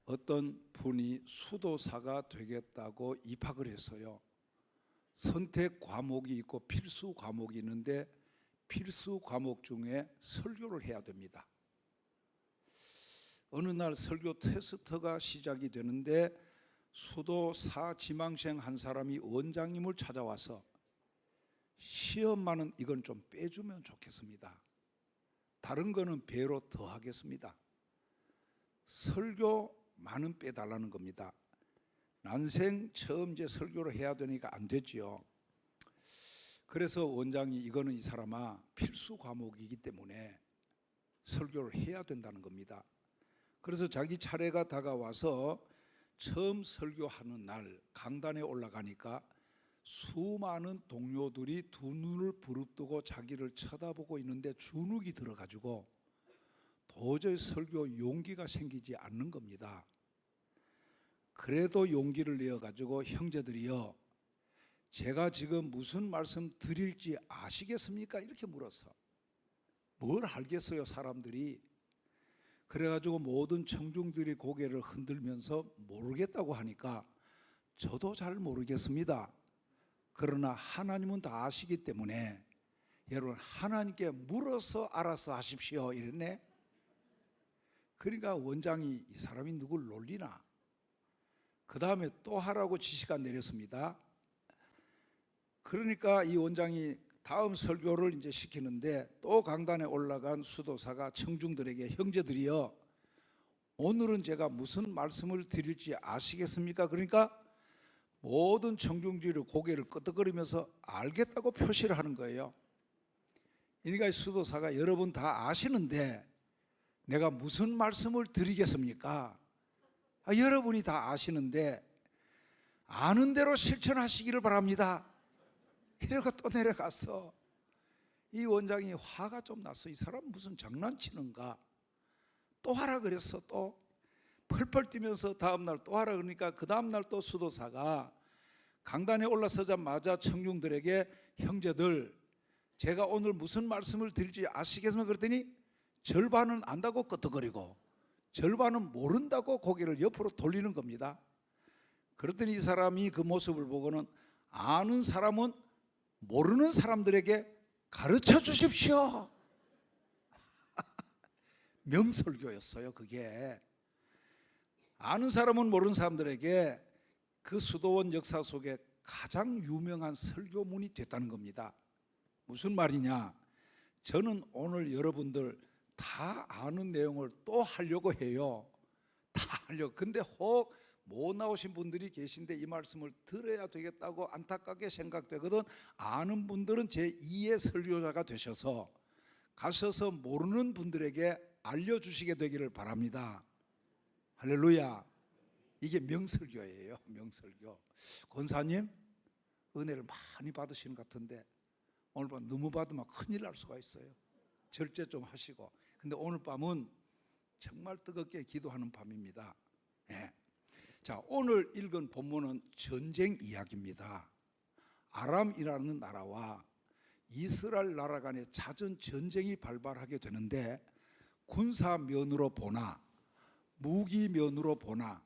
어떤 분이 수도사가 되겠다고 입학을 했어요. 선택 과목이 있고 필수 과목이 있는데 필수 과목 중에 설교를 해야 됩니다. 어느 날 설교 테스트가 시작이 되는데 수도사 지망생 한 사람이 원장님을 찾아와서 시험만은 이건 좀 빼주면 좋겠습니다. 다른 거는 배로 더 하겠습니다. 설교만은 빼달라는 겁니다. 난생 처음 이제 설교를 해야 되니까 안 되지요. 그래서 원장이 이거는 이 사람아 필수 과목이기 때문에 설교를 해야 된다는 겁니다. 그래서 자기 차례가 다가와서 처음 설교하는 날 강단에 올라가니까 수많은 동료들이 두 눈을 부릅뜨고 자기를 쳐다보고 있는데 주눅이 들어가지고 도저히 설교 용기가 생기지 않는 겁니다. 그래도 용기를 내어가지고 형제들이여 제가 지금 무슨 말씀 드릴지 아시겠습니까? 이렇게 물었어. 뭘 알겠어요 사람들이. 그래가지고 모든 청중들이 고개를 흔들면서 모르겠다고 하니까 저도 잘 모르겠습니다. 그러나 하나님은 다 아시기 때문에 여러분 하나님께 물어서 알아서 하십시오 이랬네. 그러니까 원장이 이 사람이 누굴 놀리나. 그 다음에 또 하라고 지시가 내렸습니다. 그러니까 이 원장이 다음 설교를 이제 시키는데 또 강단에 올라간 수도사가 청중들에게 형제들이여 오늘은 제가 무슨 말씀을 드릴지 아시겠습니까? 그러니까 모든 청중들이 고개를 끄덕거리면서 알겠다고 표시를 하는 거예요. 그러니까 수도사가 여러분 다 아시는데 내가 무슨 말씀을 드리겠습니까? 여러분이 다 아시는데 아는 대로 실천하시기를 바랍니다. 이러고 또 내려갔어. 이 원장이 화가 좀 났어. 이 사람 무슨 장난치는가. 또 하라 그랬어. 또 펄펄 뛰면서 다음날 또 하라 그러니까 그 다음날 또 수도사가 강단에 올라서자마자 청중들에게 형제들 제가 오늘 무슨 말씀을 드릴지 아시겠습니까? 그랬더니 절반은 안다고 끄덕거리고 절반은 모른다고 고개를 옆으로 돌리는 겁니다. 그랬더니 이 사람이 그 모습을 보고는 아는 사람은 모르는 사람들에게 가르쳐 주십시오. 명설교였어요 그게. 아는 사람은 모르는 사람들에게 그 수도원 역사 속에 가장 유명한 설교문이 됐다는 겁니다. 무슨 말이냐. 저는 오늘 여러분들 다 아는 내용을 또 하려고 해요. 다 하려고. 근데 혹 못 나오신 분들이 계신데 이 말씀을 들어야 되겠다고 안타깝게 생각되거든. 아는 분들은 제2의 설교자가 되셔서 가셔서 모르는 분들에게 알려주시게 되기를 바랍니다. 할렐루야. 이게 명설교예요. 명설교. 권사님 은혜를 많이 받으시는 것 같은데 오늘 밤 너무 받으면 큰일 날 수가 있어요. 절제 좀 하시고. 근데 오늘 밤은 정말 뜨겁게 기도하는 밤입니다. 네. 자, 오늘 읽은 본문은 전쟁 이야기입니다. 아람이라는 나라와 이스라엘 나라 간에 잦은 전쟁이 발발하게 되는데 군사면으로 보나 무기면으로 보나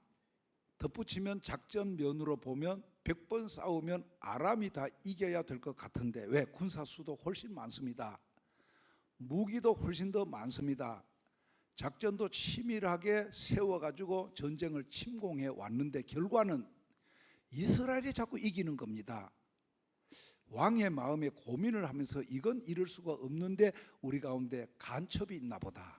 덧붙이면 작전면으로 보면 100번 싸우면 아람이 다 이겨야 될 것 같은데 왜? 군사수도 훨씬 많습니다. 무기도 훨씬 더 많습니다. 작전도 치밀하게 세워가지고 전쟁을 침공해 왔는데 결과는 이스라엘이 자꾸 이기는 겁니다. 왕의 마음에 고민을 하면서 이건 이럴 수가 없는데 우리 가운데 간첩이 있나 보다.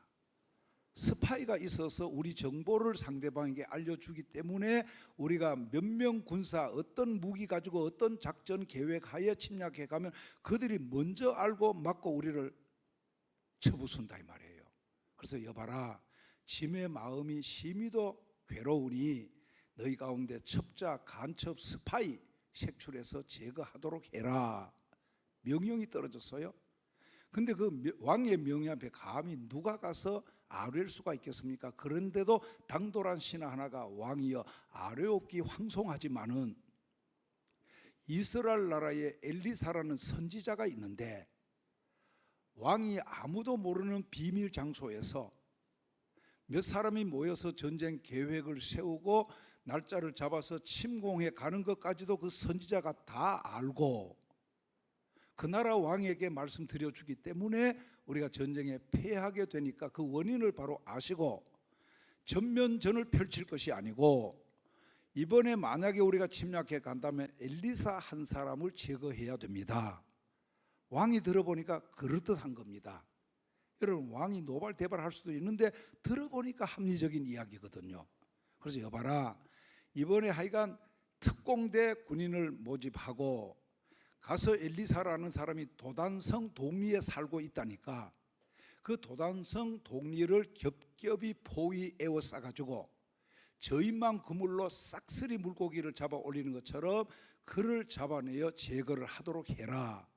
스파이가 있어서 우리 정보를 상대방에게 알려주기 때문에 우리가 몇 명 군사 어떤 무기 가지고 어떤 작전 계획하에 침략해 가면 그들이 먼저 알고 막고 우리를 쳐부순다 이 말이에요. 그래서 여봐라 짐의 마음이 심히도 괴로우니 너희 가운데 첩자 간첩 스파이 색출해서 제거하도록 해라. 명령이 떨어졌어요. 근데 그 왕의 명령 앞에 감히 누가 가서 아뢰일 수가 있겠습니까? 그런데도 당돌한 신하 하나가 왕이여 아뢰옵기 황송하지만은 이스라엘 나라에 엘리사라는 선지자가 있는데 왕이 아무도 모르는 비밀 장소에서 몇 사람이 모여서 전쟁 계획을 세우고 날짜를 잡아서 침공해 가는 것까지도 그 선지자가 다 알고 그 나라 왕에게 말씀드려 주기 때문에 우리가 전쟁에 패하게 되니까 그 원인을 바로 아시고 전면전을 펼칠 것이 아니고 이번에 만약에 우리가 침략해 간다면 엘리사 한 사람을 제거해야 됩니다. 왕이 들어보니까 그럴듯한 겁니다. 여러분, 왕이 노발대발할 수도 있는데 들어보니까 합리적인 이야기거든요. 그래서 여봐라, 이번에 하여간 특공대 군인을 모집하고 가서 엘리사라는 사람이 도단성 동리에 살고 있다니까 그 도단성 동리를 겹겹이 포위 에워싸가지고 저인만 그물로 싹쓸이 물고기를 잡아 올리는 것처럼 그를 잡아내어 제거를 하도록 해라.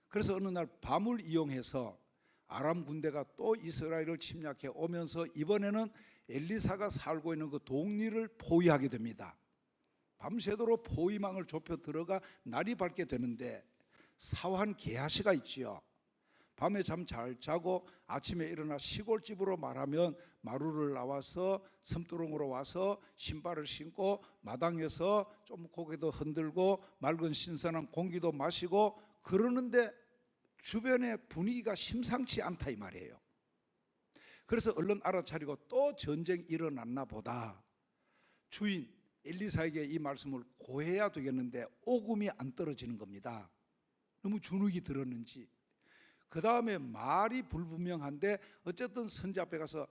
그래서 어느 날 밤을 이용해서 아람 군대가 또 이스라엘을 침략해 오면서 이번에는 엘리사가 살고 있는 그 동리를 포위하게 됩니다. 밤새도록 포위망을 좁혀 들어가 날이 밝게 되는데 사환 게하시가 있지요. 밤에 잠 잘 자고 아침에 일어나 시골집으로 말하면 마루를 나와서 섬두렁으로 와서 신발을 신고 마당에서 좀 고개도 흔들고 맑은 신선한 공기도 마시고 그러는데 주변의 분위기가 심상치 않다 이 말이에요. 그래서 얼른 알아차리고 또 전쟁이 일어났나 보다. 주인 엘리사에게 이 말씀을 고해야 되겠는데 오금이 안 떨어지는 겁니다. 너무 주눅이 들었는지. 그 다음에 말이 불분명한데 어쨌든 선지 앞에 가서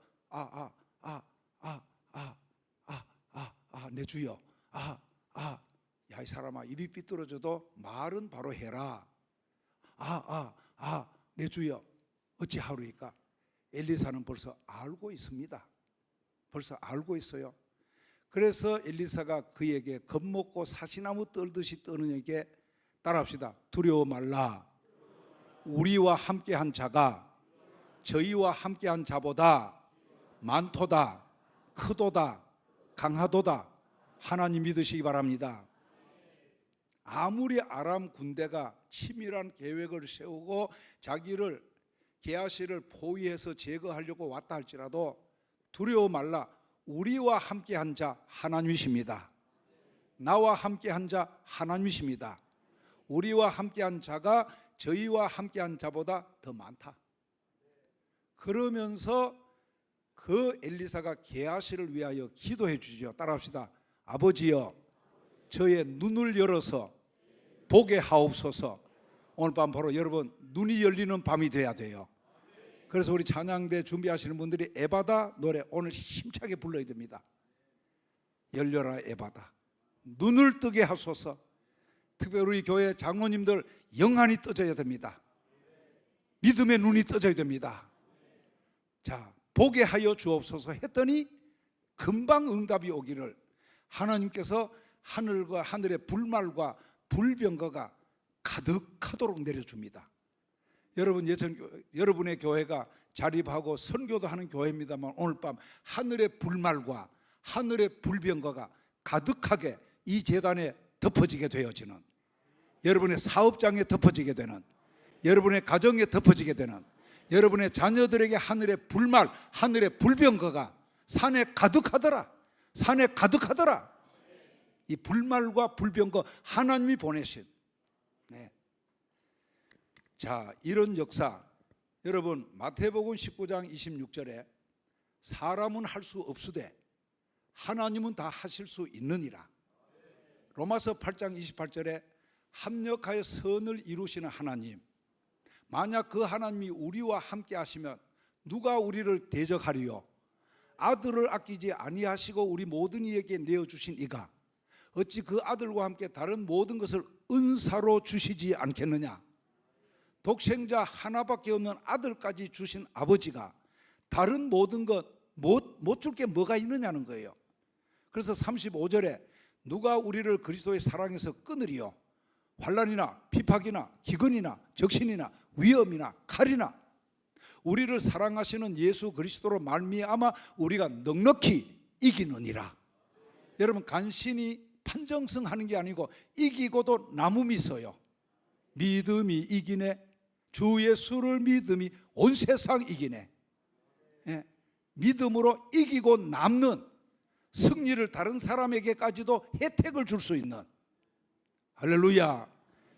내 주여 야 이 사람아 입이 삐뚤어져도 말은 바로 해라. 내 주여 어찌하루이까. 엘리사는 벌써 알고 있습니다. 벌써 알고 있어요. 그래서 엘리사가 그에게 겁먹고 사시나무 떨듯이 떠는 에게 따라합시다. 두려워 말라. 우리와 함께한 자가 저희와 함께한 자보다 많도다, 크도다, 강하도다. 하나님 믿으시기 바랍니다. 아무리 아람 군대가 치밀한 계획을 세우고 자기를 게하시를 포위해서 제거하려고 왔다 할지라도 두려워 말라. 우리와 함께한 자 하나님이십니다. 나와 함께한 자 하나님이십니다. 우리와 함께한 자가 저희와 함께한 자보다 더 많다. 그러면서 그 엘리사가 게하시를 위하여 기도해 주죠. 따라합시다. 아버지여 저의 눈을 열어서 보게 하옵소서. 오늘 밤 바로 여러분 눈이 열리는 밤이 돼야 돼요. 그래서 우리 찬양대 준비하시는 분들이 에바다 노래 오늘 힘차게 불러야 됩니다. 열려라 에바다. 눈을 뜨게 하소서. 특별히 우리 교회 장로님들 영안이 떠져야 됩니다. 믿음의 눈이 떠져야 됩니다. 자, 보게 하여 주옵소서 했더니 금방 응답이 오기를 하나님께서 하늘과 하늘의 불말과 불병거가 가득하도록 내려줍니다. 여러분의 교회가 자립하고 선교도 하는 교회입니다만 오늘 밤 하늘의 불말과 하늘의 불병거가 가득하게 이 제단에 덮어지게 되어지는, 여러분의 사업장에 덮어지게 되는, 여러분의 가정에 덮어지게 되는, 여러분의 자녀들에게 하늘의 불말, 하늘의 불병거가 산에 가득하더라. 산에 가득하더라. 이 불말과 불병거 하나님이 보내신. 네. 자, 이런 역사 여러분 마태복음 19장 26절에 사람은 할 수 없으되 하나님은 다 하실 수 있느니라. 로마서 8장 28절에 합력하여 선을 이루시는 하나님, 만약 그 하나님이 우리와 함께 하시면 누가 우리를 대적하리요. 아들을 아끼지 아니하시고 우리 모든 이에게 내어주신 이가 어찌 그 아들과 함께 다른 모든 것을 은사로 주시지 않겠느냐. 독생자 하나밖에 없는 아들까지 주신 아버지가 다른 모든 것 못 줄 게 뭐가 있느냐는 거예요. 그래서 35절에 누가 우리를 그리스도의 사랑에서 끊으리요. 환난이나 비박이나 기근이나 적신이나 위험이나 칼이나 우리를 사랑하시는 예수 그리스도로 말미암아 우리가 넉넉히 이기느니라. 여러분 간신히 판정승하는 게 아니고 이기고도 남음이 있어요. 믿음이 이기네. 주 예수를 믿음이 온 세상 이기네. 예. 믿음으로 이기고 남는 승리를 다른 사람에게까지도 혜택을 줄 수 있는, 할렐루야,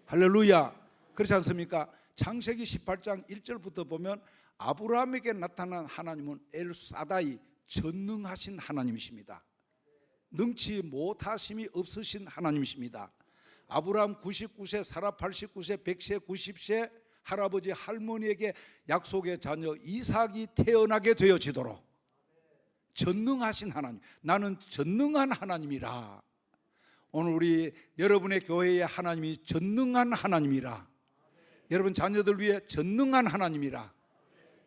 할렐루야. 그렇지 않습니까? 창세기 18장 1절부터 보면 아브라함에게 나타난 하나님은 엘사다이, 전능하신 하나님이십니다. 능치 못하심이 없으신 하나님이십니다. 아브라함 99세, 사라 89세, 100세, 90세 할아버지 할머니에게 약속의 자녀 이삭이 태어나게 되어지도록 전능하신 하나님, 나는 전능한 하나님이라. 오늘 우리 여러분의 교회의 하나님이 전능한 하나님이라. 여러분 자녀들 위해 전능한 하나님이라.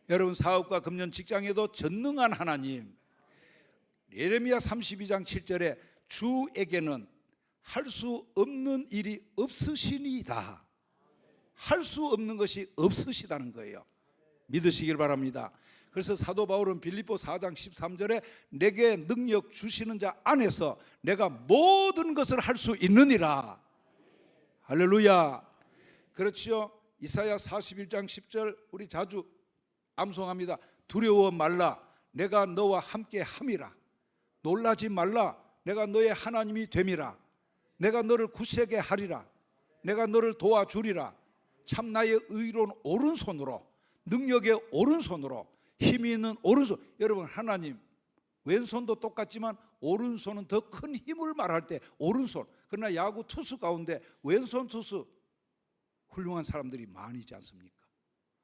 여러분 사업과 금년 직장에도 전능한 하나님. 예레미야 32장 7절에 주에게는 할 수 없는 일이 없으시니이다. 할 수 없는 것이 없으시다는 거예요. 믿으시길 바랍니다. 그래서 사도 바울은 빌립보 4장 13절에 내게 능력 주시는 자 안에서 내가 모든 것을 할 수 있느니라. 할렐루야. 그렇죠. 이사야 41장 10절 우리 자주 암송합니다. 두려워 말라, 내가 너와 함께 함이라. 놀라지 말라, 내가 너의 하나님이 됨이라. 내가 너를 굳세게 하리라. 내가 너를 도와주리라. 참 나의 의로운 오른손으로, 능력의 오른손으로, 힘이 있는 오른손. 여러분 하나님 왼손도 똑같지만 오른손은 더 큰 힘을 말할 때 오른손. 그러나 야구 투수 가운데 왼손 투수 훌륭한 사람들이 많이지 않습니까?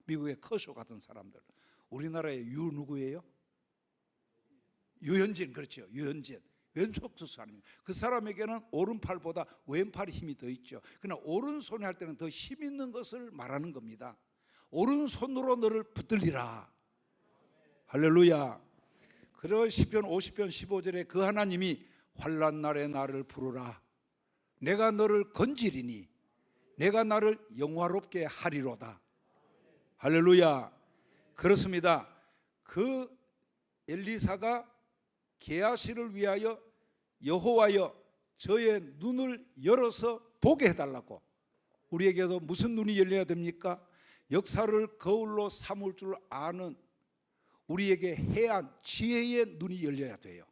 미국의 커쇼 같은 사람들. 우리나라의 유 누구예요? 유현진. 그렇죠. 유현진 왼손 투수 아닙니까? 그 사람에게는 오른팔보다 왼팔이 힘이 더 있죠. 그러나 오른손에 할 때는 더 힘 있는 것을 말하는 겁니다. 오른손으로 너를 붙들리라. 할렐루야. 그러 시편 50편 15절에 그 하나님이 환난 날에 나를 부르라. 내가 너를 건지리니 내가 나를 영화롭게 하리로다. 할렐루야. 그렇습니다. 그 엘리사가 게하시를 위하여 여호와여 저의 눈을 열어서 보게 해달라고. 우리에게도 무슨 눈이 열려야 됩니까? 역사를 거울로 삼을 줄 아는 우리에게 해안 지혜의 눈이 열려야 돼요.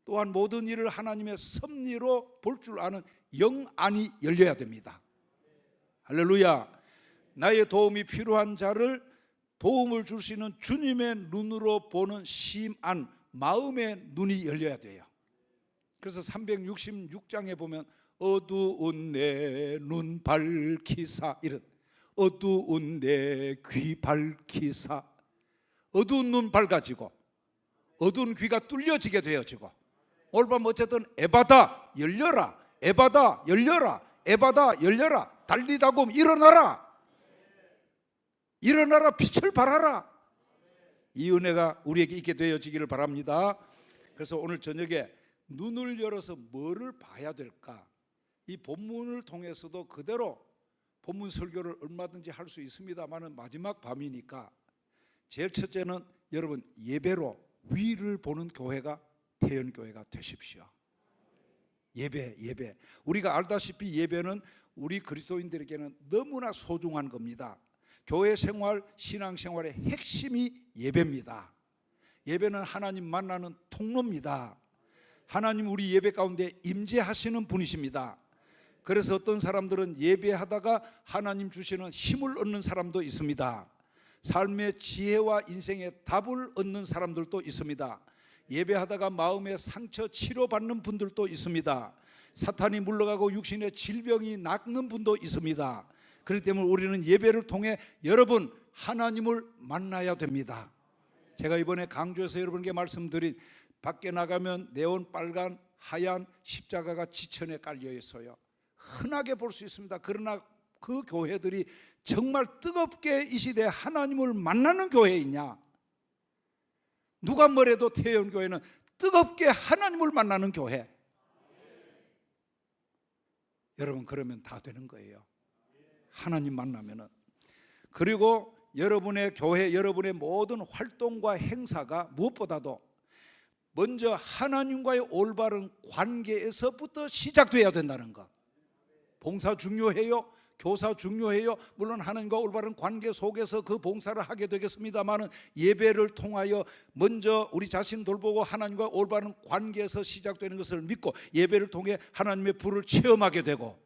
또한 모든 일을 하나님의 섭리로 볼 줄 아는 영안이 열려야 됩니다. 할렐루야. 나의 도움이 필요한 자를 도움을 줄 수 있는 주님의 눈으로 보는 심한 마음의 눈이 열려야 돼요. 그래서 366장에 보면 어두운 내 눈 밝히사, 이런 어두운 내 귀 밝히사. 어두운 눈 밝아지고 어두운 귀가 뚫려지게 되어지고, 오늘 밤 어쨌든 에바다 열려라, 에바다 열려라, 에바다 열려라, 달리다곰 일어나라, 일어나라, 빛을 발하라. 이 은혜가 우리에게 있게 되어지기를 바랍니다. 그래서 오늘 저녁에 눈을 열어서 뭐를 봐야 될까? 이 본문을 통해서도 그대로 본문 설교를 얼마든지 할 수 있습니다만 마지막 밤이니까 제일 첫째는 여러분 예배로 위를 보는 교회가 태연교회가 되십시오. 예배. 우리가 알다시피 예배는 우리 그리스도인들에게는 너무나 소중한 겁니다. 교회 생활, 신앙생활의 핵심이 예배입니다. 예배는 하나님 만나는 통로입니다. 하나님 우리 예배 가운데 임재하시는 분이십니다. 그래서 어떤 사람들은 예배하다가 하나님 주시는 힘을 얻는 사람도 있습니다. 삶의 지혜와 인생의 답을 얻는 사람들도 있습니다. 예배하다가 마음의 상처 치료받는 분들도 있습니다. 사탄이 물러가고 육신의 질병이 낫는 분도 있습니다. 그렇기 때문에 우리는 예배를 통해 여러분 하나님을 만나야 됩니다. 제가 이번에 강조해서 여러분께 말씀드린 밖에 나가면 네온 빨간 하얀 십자가가 지천에 깔려 있어요. 흔하게 볼 수 있습니다. 그러나 그 교회들이 정말 뜨겁게 이 시대에 하나님을 만나는 교회이냐? 누가 뭐래도 태연교회는 뜨겁게 하나님을 만나는 교회. 여러분 그러면 다 되는 거예요. 하나님 만나면은. 그리고 여러분의 교회, 여러분의 모든 활동과 행사가 무엇보다도 먼저 하나님과의 올바른 관계에서부터 시작돼야 된다는 것. 봉사 중요해요. 교사 중요해요. 물론 하나님과 올바른 관계 속에서 그 봉사를 하게 되겠습니다마는 예배를 통하여 먼저 우리 자신 돌보고 하나님과 올바른 관계에서 시작되는 것을 믿고 예배를 통해 하나님의 불을 체험하게 되고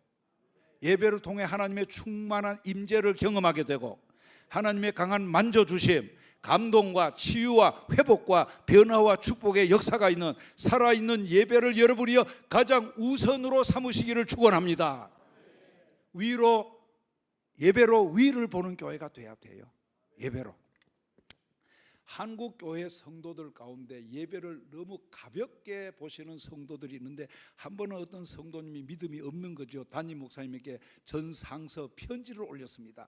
예배를 통해 하나님의 충만한 임재를 경험하게 되고 하나님의 강한 만져주심, 감동과 치유와 회복과 변화와 축복의 역사가 있는 살아있는 예배를 여러분이여 가장 우선으로 삼으시기를 축원합니다. 예배로 위를 보는 교회가 돼야 돼요. 예배로. 한국 교회 성도들 가운데 예배를 너무 가볍게 보시는 성도들이 있는데 한 번은 어떤 성도님이 믿음이 없는 거죠. 담임 목사님에게 전상서 편지를 올렸습니다.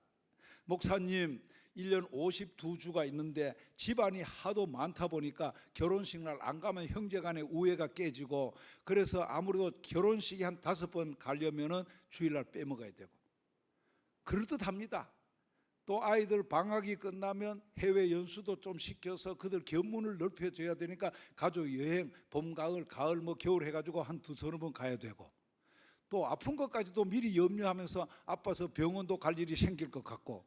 목사님, 1년 52주가 있는데 집안이 하도 많다 보니까 결혼식 날 안 가면 형제간의 우애가 깨지고 그래서 아무래도 결혼식이 한 5번 가려면은 주일날 빼먹어야 되고 그럴듯합니다. 또 아이들 방학이 끝나면 해외 연수도 좀 시켜서 그들 견문을 넓혀줘야 되니까 가족 여행 봄, 가을, 가을, 겨울 해가지고 한 2-3번 가야 되고 또 아픈 것까지도 미리 염려하면서 아파서 병원도 갈 일이 생길 것 같고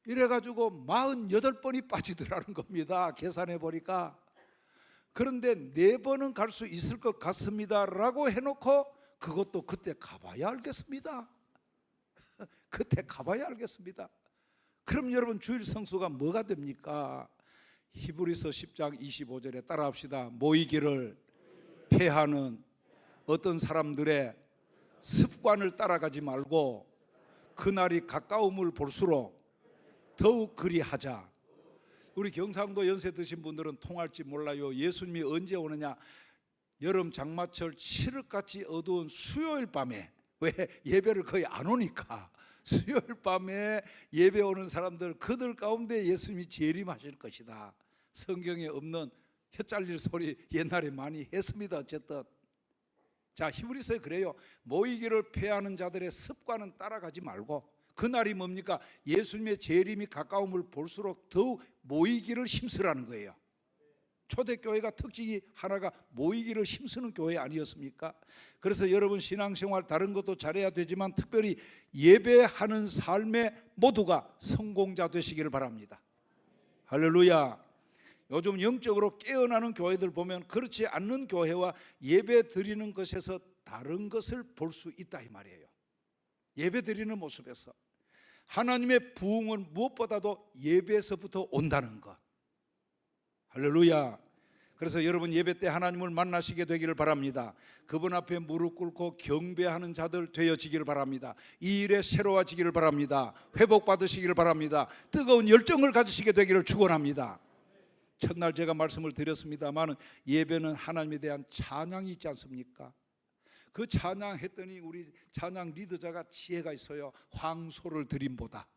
이래가지고 48번이 빠지더라는 겁니다. 계산해 보니까. 그런데 4번은 갈 수 있을 것 같습니다 라고 해놓고 그것도 그때 가봐야 알겠습니다. 그때 가봐야 알겠습니다. 그럼 여러분 주일 성수가 뭐가 됩니까? 히브리서 10장 25절에 따라합시다. 모이기를 패하는 어떤 사람들의 습관을 따라가지 말고 그날이 가까움을 볼수록 더욱 그리하자. 우리 경상도 연세 드신 분들은 통할지 몰라요. 예수님이 언제 오느냐? 여름 장마철 칠흑같이 어두운 수요일 밤에. 왜? 예배를 거의 안 오니까. 수요일 밤에 예배 오는 사람들 그들 가운데 예수님이 재림하실 것이다. 성경에 없는 혀 잘릴 소리 옛날에 많이 했습니다. 어쨌든 자, 히브리서에 그래요. 모이기를 패하는 자들의 습관은 따라가지 말고 그날이 뭡니까? 예수님의 재림이 가까움을 볼수록 더욱 모이기를 힘쓰라는 거예요. 초대교회가 특징이 하나가 모이기를 힘쓰는 교회 아니었습니까? 그래서 여러분 신앙생활 다른 것도 잘해야 되지만 특별히 예배하는 삶에 모두가 성공자 되시기를 바랍니다. 할렐루야. 요즘 영적으로 깨어나는 교회들 보면 그렇지 않는 교회와 예배 드리는 것에서 다른 것을 볼 수 있다 이 말이에요. 예배 드리는 모습에서 하나님의 부흥은 무엇보다도 예배에서부터 온다는 것. 할렐루야. 그래서 여러분 예배 때 하나님을 만나시게 되기를 바랍니다. 그분 앞에 무릎 꿇고 경배하는 자들 되어지기를 바랍니다. 이 일에 새로워지기를 바랍니다. 회복받으시기를 바랍니다. 뜨거운 열정을 가지시게 되기를 축원합니다. 첫날 제가 말씀을 드렸습니다만 예배는 하나님에 대한 찬양이 있지 않습니까? 그 찬양했더니 우리 찬양 리더자가 지혜가 있어요. 황소를 드림보다.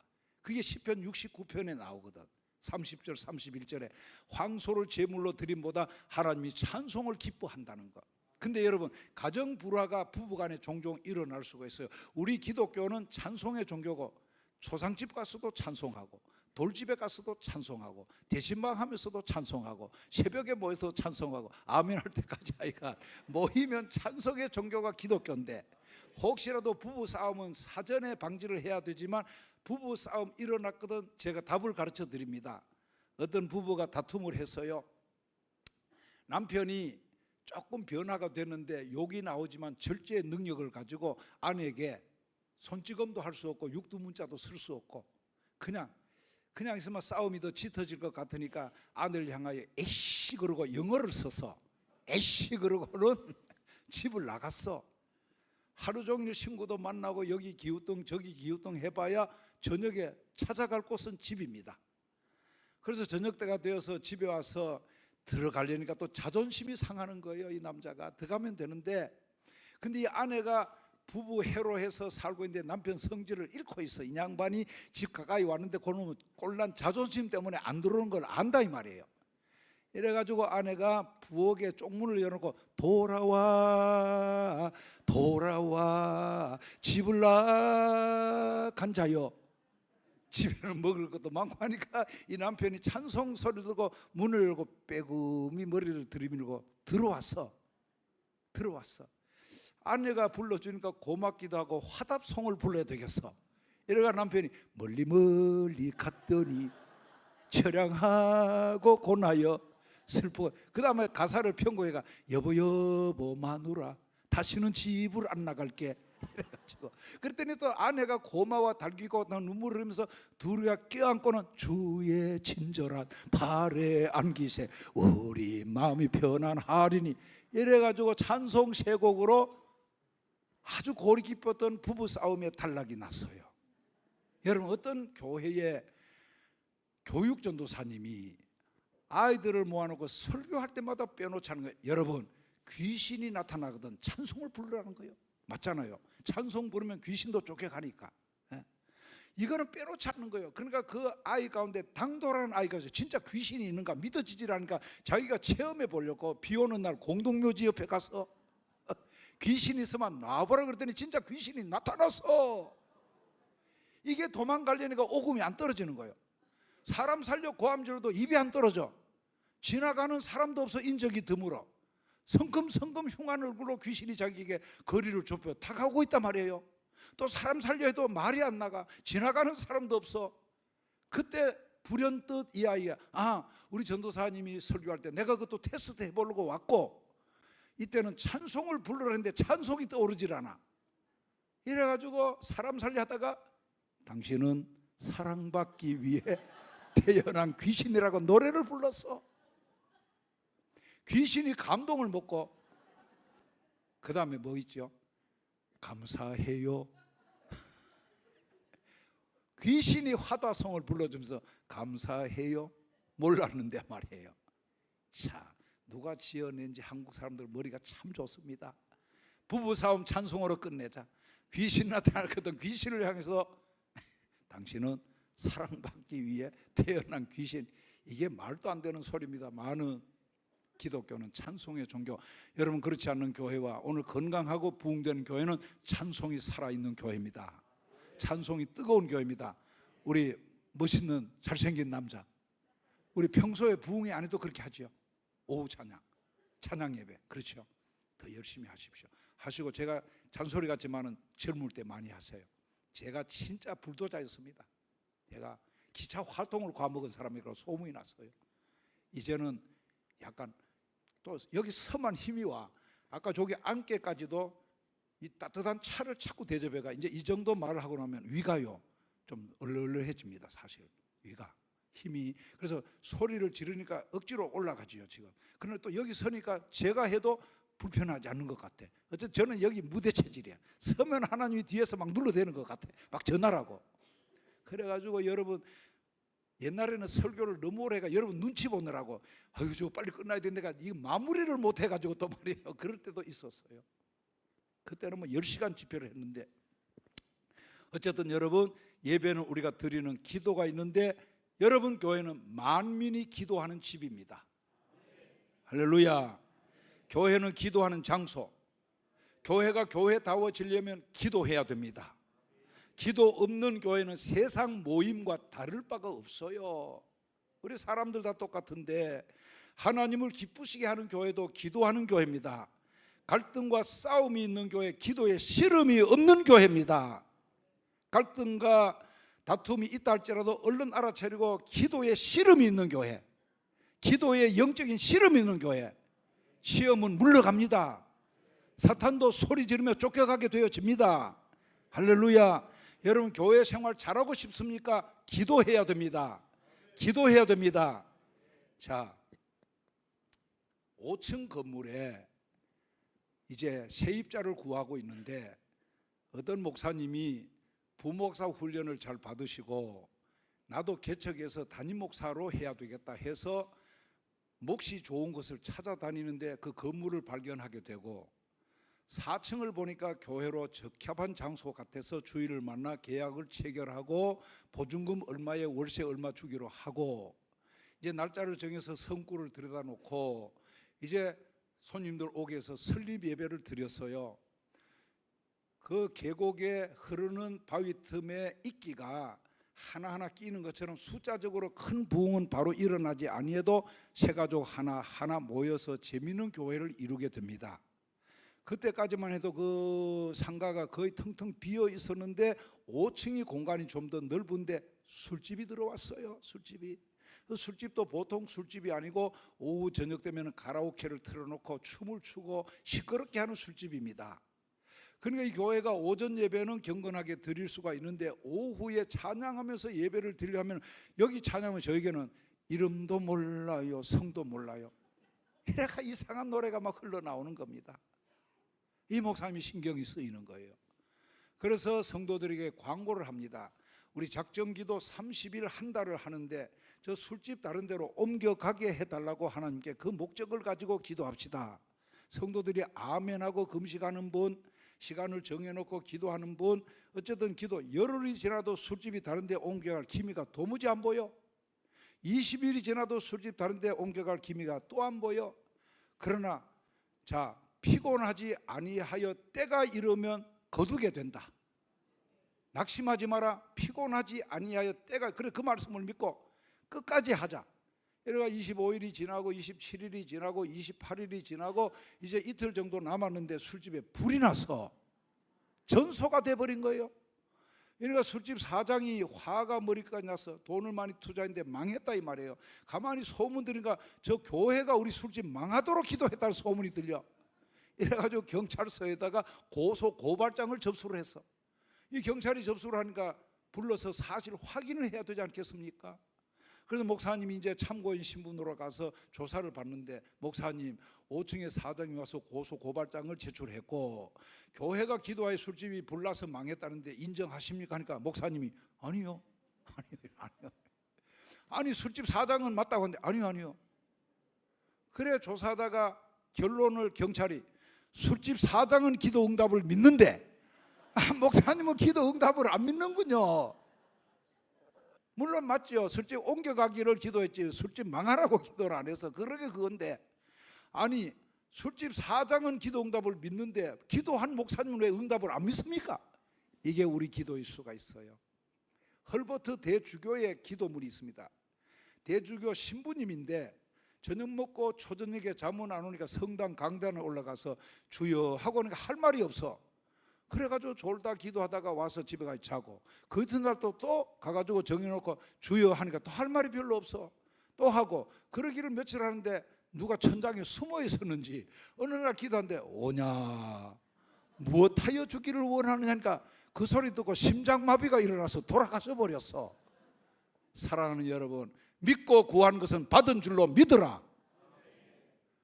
그게 시편 69편에 나오거든. 30절 31절에 황소를 제물로 드림보다 하나님이 찬송을 기뻐한다는 것. 근데 여러분 가정 불화가 부부간에 종종 일어날 수가 있어요. 우리 기독교는 찬송의 종교고 초상집 가서도 찬송하고 돌집에 가서도 찬송하고 대신방 하면서도 찬송하고 새벽에 모여서 찬송하고 아멘 할 때까지 아이가 모이면 찬송의 종교가 기독교인데 혹시라도 부부 싸움은 사전에 방지를 해야 되지만 부부 싸움 일어났거든 제가 답을 가르쳐 드립니다. 어떤 부부가 다툼을 해서요 남편이 조금 변화가 되는데 욕이 나오지만 절제의 능력을 가지고 아내에게 손찌검도 할 수 없고 육두문자도 쓸 수 없고 그냥 있으면 싸움이 더 짙어질 것 같으니까 아내를 향하여 에이씨 그러고 영어를 써서 에이씨 그러고는 집을 나갔어. 하루 종일 친구도 만나고 여기 기우뚱 저기 기우뚱 해봐야 저녁에 찾아갈 곳은 집입니다. 그래서 저녁 때가 되어서 집에 와서 들어가려니까 또 자존심이 상하는 거예요. 이 남자가 들어가면 되는데 근데 이 아내가 부부 해로해서 살고 있는데 남편 성질을 잃고 있어. 이 양반이 집 가까이 왔는데 그놈은 꼴난 자존심 때문에 안 들어오는 걸 안다 이 말이에요. 이래가지고 아내가 부엌에 쪽문을 열어놓고 돌아와 집을 나간 자여. 집에는 먹을 것도 많고 하니까 이 남편이 찬송 소리 듣고 문을 열고 빼금히 머리를 들이밀고 들어왔어. 아내가 불러주니까 고맙기도 하고 화답송을 불러야 되겠어. 이래가 남편이 멀리 멀리 갔더니 처량하고 고나여 슬퍼. 그 다음에 가사를 편곡해가 여보 여보 마누라 다시는 집을 안 나갈게 이래가지고 그랬더니 또 아내가 고마워 달귀고 눈물을 흘리면서 둘이가 껴안고는 주의 친절한 발에 안기세 우리 마음이 편안하리니 이래가지고 찬송 세 곡으로 아주 고리 깊었던 부부 싸움에 단락이 났어요. 여러분 어떤 교회에 교육 전도사님이 아이들을 모아놓고 설교할 때마다 빼놓지 않은 거예요. 여러분 귀신이 나타나거든 찬송을 부르라는 거예요. 맞잖아요. 찬송 부르면 귀신도 쫓겨가니까. 이거는 빼놓지 않는 거예요. 그러니까 그 아이 가운데 당돌한 아이가 있어요. 진짜 귀신이 있는가 믿어지질 않으니까 자기가 체험해 보려고 비 오는 날 공동묘지 옆에 가서 귀신이 있으면 나와보라 그랬더니 진짜 귀신이 나타났어. 이게 도망가려니까 오금이 안 떨어지는 거예요. 사람 살려 고함질러도 입이 안 떨어져. 지나가는 사람도 없어 인적이 드물어. 성큼성큼 흉한 얼굴로 귀신이 자기에게 거리를 좁혀 다가오고 있단 말이에요. 또 사람 살려 해도 말이 안 나가. 지나가는 사람도 없어. 그때 불현듯 이 아이가 우리 전도사님이 설교할 때 내가 그것도 테스트 해보려고 왔고 이때는 찬송을 부르라는데 찬송이 떠오르질 않아. 이래가지고 사람 살려 하다가 당신은 사랑받기 위해 태어난 귀신이라고 노래를 불렀어. 귀신이 감동을 먹고 그 다음에 뭐 있죠? 감사해요. 귀신이 화다성을 불러주면서 감사해요 몰랐는데 말이에요. 자, 누가 지어낸지 한국 사람들 머리가 참 좋습니다. 부부싸움 찬송으로 끝내자. 귀신 나타났거든. 귀신을 향해서 당신은 사랑받기 위해 태어난 귀신. 이게 말도 안 되는 소리입니다. 많은 기독교는 찬송의 종교. 여러분 그렇지 않는 교회와 오늘 건강하고 부흥되는 교회는 찬송이 살아있는 교회입니다. 찬송이 뜨거운 교회입니다. 우리 멋있는 잘생긴 남자 우리 평소에 부흥이 안 해도 그렇게 하죠. 오후 찬양 예배. 그렇죠. 더 열심히 하십시오. 하시고 제가 잔소리 같지만은 젊을 때 많이 하세요. 제가 진짜 불도자였습니다. 제가 기차 활동을 과먹은 사람이라고 소문이 났어요. 이제는 약간 또 여기 서만 힘이 와. 아까 저기 안개까지도 이 따뜻한 차를 자꾸 대접해가. 이제 이 정도 말을 하고 나면 위가요 좀 얼얼해집니다. 사실 위가 힘이. 그래서 소리를 지르니까 억지로 올라가지요 지금. 그런데 또 여기 서니까 제가 해도 불편하지 않는 것 같아. 어쨌든 저는 여기 무대 체질이야. 서면 하나님이 뒤에서 막 눌러대는 것 같아. 막 전하라고. 그래가지고 여러분 옛날에는 설교를 너무 오래 해가 여러분 눈치 보느라고 아유 저 빨리 끝나야 되는데 이 마무리를 못 해가지고 또 말이에요. 그럴 때도 있었어요. 그때는 뭐 10시간 집회를 했는데 어쨌든 여러분 예배는 우리가 드리는 기도가 있는데 여러분 교회는 만민이 기도하는 집입니다. 할렐루야. 교회는 기도하는 장소. 교회가 교회다워지려면 기도해야 됩니다. 기도 없는 교회는 세상 모임과 다를 바가 없어요. 우리 사람들 다 똑같은데 하나님을 기쁘시게 하는 교회도 기도하는 교회입니다. 갈등과 싸움이 있는 교회, 기도에 씨름이 없는 교회입니다. 갈등과 다툼이 있다 할지라도 얼른 알아차리고 기도에 씨름이 있는 교회, 기도에 영적인 씨름이 있는 교회. 시험은 물러갑니다. 사탄도 소리 지르며 쫓겨가게 되어집니다. 할렐루야. 여러분 교회 생활 잘하고 싶습니까? 기도해야 됩니다. 기도해야 됩니다. 자, 5층 건물에 이제 세입자를 구하고 있는데 어떤 목사님이 부목사 훈련을 잘 받으시고 나도 개척해서 담임 목사로 해야 되겠다 해서 몫이 좋은 것을 찾아다니는데 그 건물을 발견하게 되고 4층을 보니까 교회로 적합한 장소 같아서 주인을 만나 계약을 체결하고 보증금 얼마에 월세 얼마 주기로 하고 이제 날짜를 정해서 성구를 들여다 놓고 이제 손님들 오게 해서 설립 예배를 드렸어요. 그 계곡에 흐르는 바위 틈에 이끼가 하나하나 끼는 것처럼 숫자적으로 큰 부흥은 바로 일어나지 아니해도 새 가족 하나하나 모여서 재미있는 교회를 이루게 됩니다. 그때까지만 해도 그 상가가 거의 텅텅 비어 있었는데 5층이 공간이 좀 더 넓은데 술집이 들어왔어요. 술집이. 그 술집도 보통 술집이 아니고 오후 저녁 되면 가라오케를 틀어놓고 춤을 추고 시끄럽게 하는 술집입니다. 그러니까 이 교회가 오전 예배는 경건하게 드릴 수가 있는데 오후에 찬양하면서 예배를 드리려면 여기 찬양하면 저에게는 이름도 몰라요, 성도 몰라요, 이래가 이상한 노래가 막 흘러나오는 겁니다. 이 목사님이 신경이 쓰이는 거예요. 그래서 성도들에게 광고를 합니다. 우리 작정기도 30일 한 달을 하는데 저 술집 다른 데로 옮겨가게 해달라고 하나님께 그 목적을 가지고 기도합시다. 성도들이 아멘하고 금식하는 분, 시간을 정해놓고 기도하는 분, 어쨌든 기도 열흘이 지나도 술집이 다른 데 옮겨갈 기미가 도무지 안 보여. 20일이 지나도 술집 다른 데 옮겨갈 기미가 또 안 보여. 그러나 자, 피곤하지 아니하여 때가 이르면 거두게 된다. 낙심하지 마라. 피곤하지 아니하여 때가, 그래, 그 말씀을 믿고 끝까지 하자. 이래가 25일이 지나고 27일이 지나고 28일이 지나고 이제 이틀 정도 남았는데 술집에 불이 나서 전소가 돼버린 거예요. 그러니까 술집 사장이 화가 머리까지 나서 돈을 많이 투자했는데 망했다 이 말이에요. 가만히 소문 들으니까 저 교회가 우리 술집 망하도록 기도했다는 소문이 들려. 이래가지고 경찰서에다가 고소 고발장을 접수를 했어. 이 경찰이 접수를 하니까 불러서 사실 확인을 해야 되지 않겠습니까? 그래서 목사님이 이제 참고인 신분으로 가서 조사를 받는데, 목사님 5층에 사장이 와서 고소 고발장을 제출했고 교회가 기도하여 술집이 불나서 망했다는데 인정하십니까? 하니까 목사님이 아니요. 아니 술집 사장은 맞다고 하는데 아니요. 그래 조사하다가 결론을 경찰이 술집 사장은 기도 응답을 믿는데 목사님은 기도 응답을 안 믿는군요. 물론 맞죠. 술집 옮겨가기를 기도했지 술집 망하라고 기도를 안 해서 그러게 그건데, 아니 술집 사장은 기도 응답을 믿는데 기도한 목사님은 왜 응답을 안 믿습니까? 이게 우리 기도일 수가 있어요. 헐버트 대주교의 기도문이 있습니다. 대주교 신부님인데 저녁 먹고 초저녁에 잠은 안 오니까 성당 강단에 올라가서 주여 하고 하니까 할 말이 없어. 그래가지고 졸다 기도하다가 와서 집에 가서 자고, 그 이튿날 또 가가지고 정해놓고 주여 하니까 또 할 말이 별로 없어. 또 하고 그러기를 며칠 하는데 누가 천장에 숨어 있었는지 어느 날 기도하는데 오냐 무엇하여 주기를 원하느냐니까 그 소리 듣고 심장마비가 일어나서 돌아가서 버렸어. 사랑하는 여러분, 믿고 구한 것은 받은 줄로 믿으라.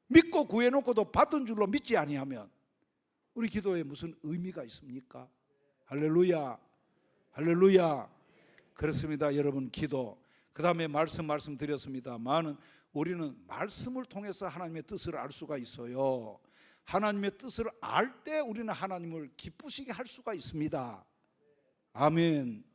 믿고 구해놓고도 받은 줄로 믿지 아니하면 우리 기도에 무슨 의미가 있습니까? 할렐루야, 할렐루야. 그렇습니다 여러분. 기도, 그 다음에 말씀 드렸습니다만 우리는 말씀을 통해서 하나님의 뜻을 알 수가 있어요. 하나님의 뜻을 알 때 우리는 하나님을 기쁘시게 할 수가 있습니다. 아멘.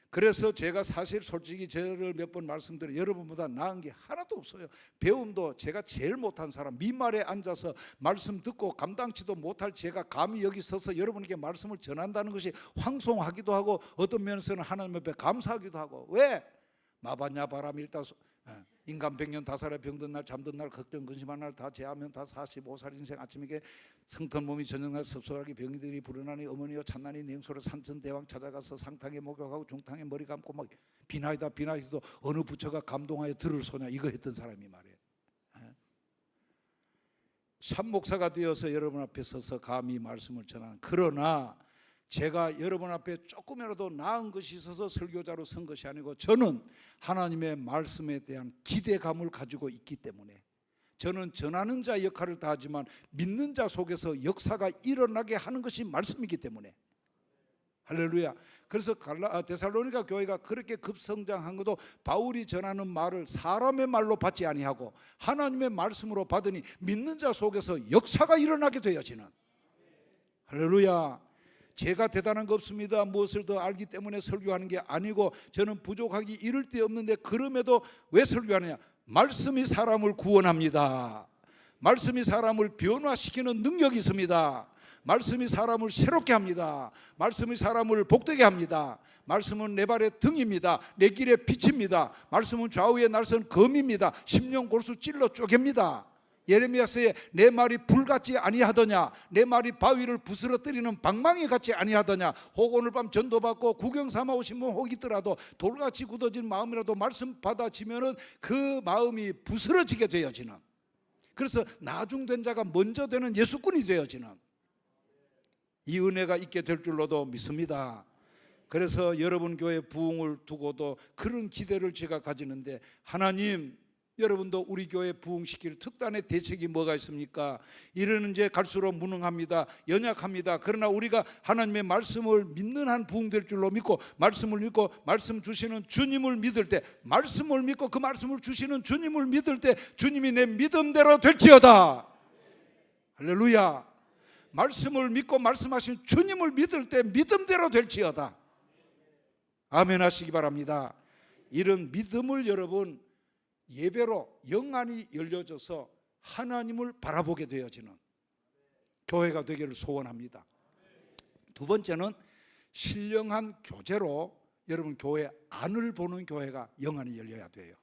그래서 제가 사실 솔직히 저를 몇 번 말씀드려 여러분보다 나은 게 하나도 없어요. 배움도 제가 제일 못한 사람, 밑말에 앉아서 말씀 듣고 감당치도 못할 제가 감히 여기 서서 여러분에게 말씀을 전한다는 것이 황송하기도 하고 어떤 면에서는 하나님 앞에 감사하기도 하고. 왜? 마바냐 바람 일다 인간 100년 다 살아 병든 날 잠든 날 걱정 근심한 날 다 제하면 다 45살 인생 아침에게 성탄 몸이 저녁날 섭섭하게 병이들이 불어나니 어머니여 찬나니 냉소로 산천 대왕 찾아가서 상탕에 목욕하고 중탕에 머리 감고 막 비나이다도 어느 부처가 감동하여 들을 소냐 이거 했던 사람이 말이에요. 참 목사가 되어서 여러분 앞에 서서 감히 말씀을 전하는, 그러나 제가 여러분 앞에 조금이라도 나은 것이 있어서 설교자로 선 것이 아니고 저는 하나님의 말씀에 대한 기대감을 가지고 있기 때문에 저는 전하는 자 역할을 다하지만 믿는 자 속에서 역사가 일어나게 하는 것이 말씀이기 때문에. 할렐루야. 그래서 데살로니가 교회가 그렇게 급성장한 것도 바울이 전하는 말을 사람의 말로 받지 아니하고 하나님의 말씀으로 받으니 믿는 자 속에서 역사가 일어나게 되어지는. 할렐루야. 제가 대단한 거 없습니다. 무엇을 더 알기 때문에 설교하는 게 아니고 저는 부족하기 이를 데 없는데 그럼에도 왜 설교하느냐? 말씀이 사람을 구원합니다. 말씀이 사람을 변화시키는 능력이 있습니다. 말씀이 사람을 새롭게 합니다. 말씀이 사람을 복되게 합니다. 말씀은 내 발의 등입니다. 내 길의 빛입니다. 말씀은 좌우에 날선 검입니다. 심령 골수 찔러 쪼갭니다. 예레미야서에 내 말이 불같지 아니하더냐, 내 말이 바위를 부스러뜨리는 방망이 같지 아니하더냐. 혹 오늘 밤 전도받고 구경 삼아 오신 분 혹 있더라도 돌같이 굳어진 마음이라도 말씀 받아지면은 그 마음이 부스러지게 되어지는, 그래서 나중된 자가 먼저 되는 예수꾼이 되어지는 이 은혜가 있게 될 줄로도 믿습니다. 그래서 여러분 교회 부흥을 두고도 그런 기대를 제가 가지는데, 하나님, 여러분도 우리 교회 부흥시킬 특단의 대책이 뭐가 있습니까? 이르는 제 갈수록 무능합니다, 연약합니다. 그러나 우리가 하나님의 말씀을 믿는 한 부흥될 줄로 믿고, 말씀을 믿고 말씀 주시는 주님을 믿을 때, 말씀을 믿고 그 말씀을 주시는 주님을 믿을 때 주님이 내 믿음대로 될지어다. 할렐루야. 말씀을 믿고 말씀하신 주님을 믿을 때 믿음대로 될지어다. 아멘 하시기 바랍니다. 이런 믿음을 여러분 예배로 영안이 열려져서 하나님을 바라보게 되어지는 교회가 되기를 소원합니다. 두 번째는 신령한 교제로 여러분 교회 안을 보는 교회가 영안이 열려야 돼요.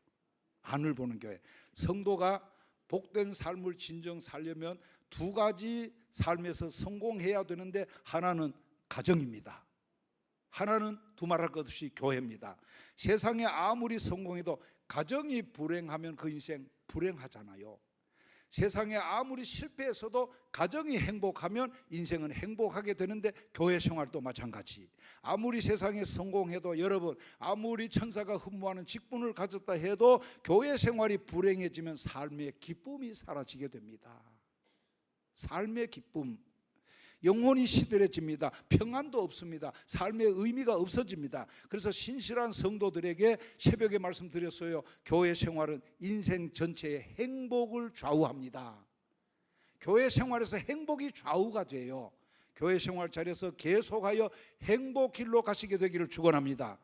안을 보는 교회. 성도가 복된 삶을 진정 살려면 두 가지 삶에서 성공해야 되는데, 하나는 가정입니다. 하나는 두말할 것 없이 교회입니다. 세상에 아무리 성공해도 가정이 불행하면 그 인생 불행하잖아요. 세상에 아무리 실패해서도 가정이 행복하면 인생은 행복하게 되는데, 교회 생활도 마찬가지. 아무리 세상에 성공해도, 여러분 아무리 천사가 흠모하는 직분을 가졌다 해도 교회 생활이 불행해지면 삶의 기쁨이 사라지게 됩니다. 삶의 기쁨, 영혼이 시들해집니다. 평안도 없습니다. 삶의 의미가 없어집니다. 그래서 신실한 성도들에게 새벽에 말씀드렸어요. 교회 생활은 인생 전체의 행복을 좌우합니다. 교회 생활에서 행복이 좌우가 돼요. 교회 생활 자리에서 계속하여 행복 길로 가시게 되기를 축원합니다.